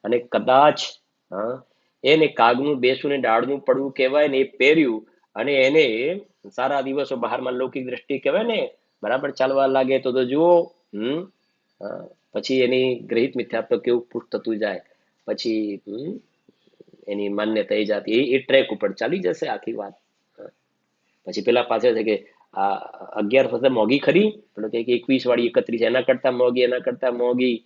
અને કદાચ એને કાગનું બેસવું ને ડાળનું પડવું કહેવાય ને, એ પહેર્યું અને એને સારા દિવસો બહારમાં લૌકિક દ્રષ્ટિ કહેવાય ને, બરાબર ચાલવા લાગે તો જુઓ. પછી એની ગ્રહિત મિથ્યાત્વ કેવું પુષ્ટ થતું જાય, પછી એની માન્યતા એ જાતી એ ટ્રેક ઉપર ચાલી જશે આખી વાત. પછી પેલા પાસે છે કે આ 11 મોંઘી ખરી, પેલો કે 21 વાળી 31 એના કરતા મોંઘી, એના કરતા મોંઘી,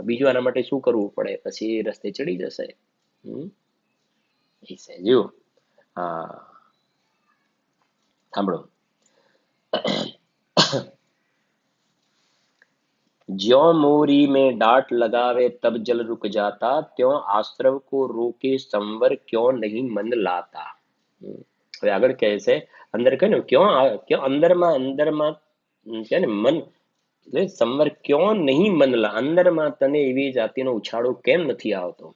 બીજું આના માટે શું કરવું પડે? પછી એ રસ્તે ચડી જશે. જો સાંભળો, ज्यों मोरी में डांट लगावे तब जल रुक जाता, त्यों आश्रव को रोके संवर क्यों नहीं मन लाता. હવે આગળ કહે છે, અંદર કહે ને ક્યાં અંદરમાં છે ને મન, એટલે સંવર ક્યાં નહીં મન લા, અંદરમાં તને એવી જાતિનો ઉછાળો કેમ નથી આવતો?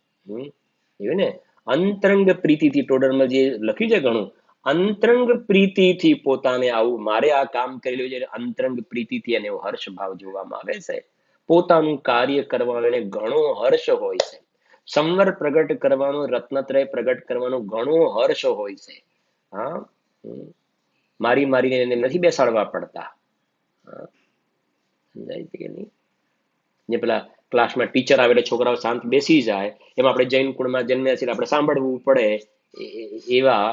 એવું ને, અંતરંગ પ્રીતિથી, ટોડરમાં જે લખ્યું છે ઘણું, અંતરંગ પ્રીતિથી પોતાને આવું મારે આ કામ કરેલું છે, અંતરંગ પ્રીતિથી એને હર્ષ ભાવ જોવામાં આવે છે. પોતાનું કાર્ય કરવાનો એને ઘણો હર્ષ હોય છે. સંવર પ્રગટ કરવાનો, રત્નત્રય પ્રગટ કરવાનો ઘણો હર્ષ હોય છે. મારીને એને નથી બેસાડવા પડતા. સમજાય છે કે નહીં? જે પેલા ક્લાસમાં ટીચર આવે એટલે છોકરાઓ શાંત બેસી જાય, એમાં આપણે જૈન કુળમાં જન્મ્યા છીએ, આપણે સાંભળવું પડે. એવા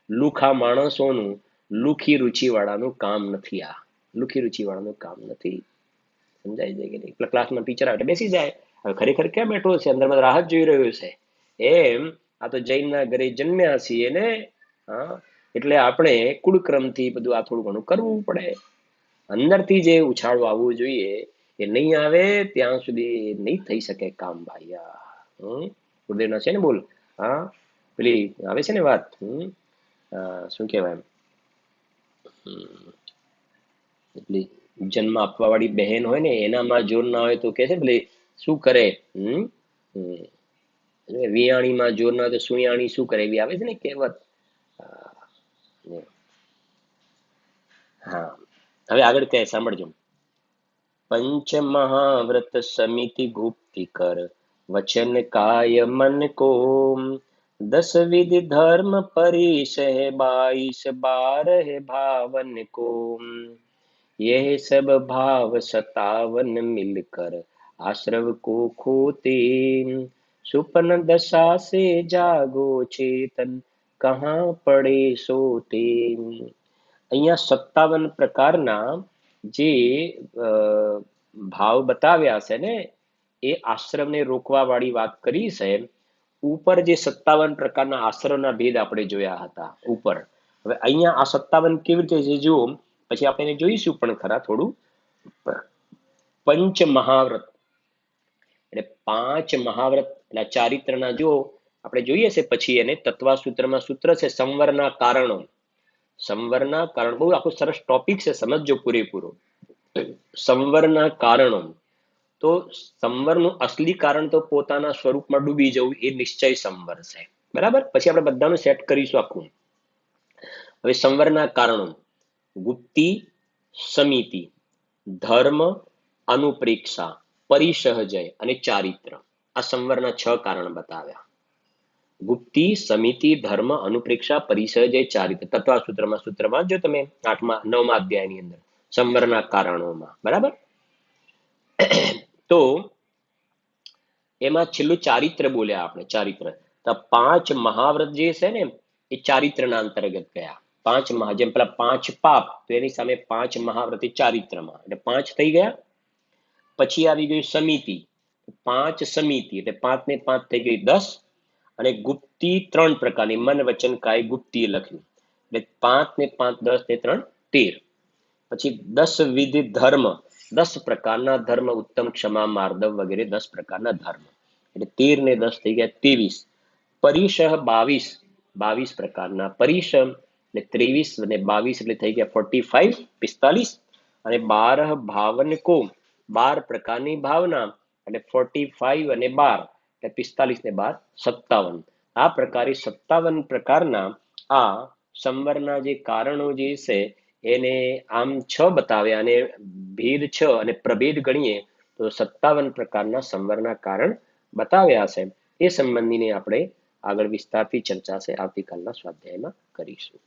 લુખા માણસોનું લુખી રુચિવાળાનું કામ નથી. આ લુખી રુચિવાળાનું કામ નથી. સમજાય છે કે નહીં? પેલા ક્લાસમાં ટીચર આવે એટલે બેસી જાય, હવે ખરેખર ક્યાં બેઠો છે, અંદરમાં રાહત જોઈ રહ્યો છે. એમ આ તો જૈનના ઘરે જન્મ્યા છીએ ને, હા, એટલે આપણે કુળક્રમથી બધું આ થોડું ઘણું કરવું પડે. અંદરથી જે ઉછાળો આવવો જોઈએ એ નહીં આવે ત્યાં સુધી નહીં થઈ શકે કામ ભાઈ. ગુરુદેવના છે ને બોલ, હા, પેલી આવે છે ને વાત, શું કહેવાય, એટલી જન્મ આપવા વાળી બહેન હોય ને એનામાં જોર ના હોય તો કે છે પેલી શું કરે, વિયાણીમાં જોર ના હોય તો સુયાણી શું કરે, એવી આવે છે ને કહેવત. હા, હવે આગળ કહે સાંભળજો. पंच महाव्रत समिति गुप्ति कर वचन काय मन को 10 विधि धर्म परिसह 22 12 भावन को यह सब भाव 57 मिलकर आश्रव को खोते सुपन दशा से जागो चेतन कहाँ पड़े सोते. અહીંયા 57 પ્રકારના જે ભાવ બતાવ્યા છે ને એ આશ્રમને રોકવા વાળી વાત કરી છે. ઉપર જે 57 પ્રકારના આશ્રમના ભેદ આપણે જોયા હતા ઉપર. હવે અહીંયા આ 57 કેવી રીતે છે જુઓ, પછી આપણે એને જોઈશું પણ ખરા થોડું. પંચ મહાવ્રત એટલે 5 મહાવ્રત એટલે ચારિત્રના જો આપણે જોઈએ છે પછી એને તત્વાસૂત્રમાં સૂત્ર છે સંવરના કારણો. સંવરના કારણ બહુ આખું સરસ ટોપિક છે, સમજજો પૂરેપૂરો. સંવરના કારણો, તો સંવરનું અસલી કારણ તો પોતાના સ્વરૂપમાં ડૂબી જવું એ નિશ્ચય સંવર છે, બરાબર. પછી આપણે બધાનું સેટ કરીશું આખું. હવે સંવરના કારણો ગુપ્તિ, સમિતિ, ધર્મ, અનુપ્રેક્ષા, પરિસહજય અને ચારિત્ર, આ સંવરના 6 કારણ બતાવ્યા. ગુપ્તિ, સમિતિ, ધર્મ, અનુપ્રેક્ષા, પરિસહજય, ચારિત્ર, તત્વાસૂત્રમાં સૂત્રમાં જો તમે 9મા અધ્યાયની અંદર સંવરના કારણોમાં, બરાબર. તો એમાં છેલ્લું ચારિત્ર બોલ્યા આપણે. ચારિત્ર તો 5 મહાવ્રત જે છે ને એ ચારિત્રના અંતર્ગત ગયા. 5 મહા, જેમ પેલા 5 પાપ તો એની સામે 5 મહાવ્રત એ ચારિત્રમાં, એટલે 5 થઈ ગયા. પછી આવી ગયું સમિતિ, 5 સમિતિ એટલે 5 ને 5 થઈ ગઈ 10. અને ગુપ્તિ 3 પ્રકારની, મન વચન કાય ગુપ્તિ લખ્યું, એટલે 5 ને 5 10 ને 3 13. પછી 10 વિધ ધર્મ, 10 પ્રકારના ધર્મ, ઉત્તમ, ક્ષમા, માર્દવ વગેરે 10 પ્રકારના ધર્મ, એટલે 13 ને 10 થઈ ગયા 23. પરિસહ 22, 22 પ્રકારના પરિસહ એટલે 23 અને 22 એટલે થઈ ગયા 45, 45. અને 12 ભાવન કો, 12 પ્રકારની ભાવના એટલે 45 અને 12 45 ને 12 57. આ પ્રકારે 57 પ્રકારના આ સંવરના જે કારણો જે છે એને આમ 6 બતાવ્યા અને ભેદ 6 અને પ્રભેદ ગણીએ તો 57 પ્રકારના સંવરના કારણ બતાવ્યા છે. એ સંબંધીને આપણે આગળ વિસ્તારથી ચર્ચા છે આવતીકાલના સ્વાધ્યાયમાં કરીશું.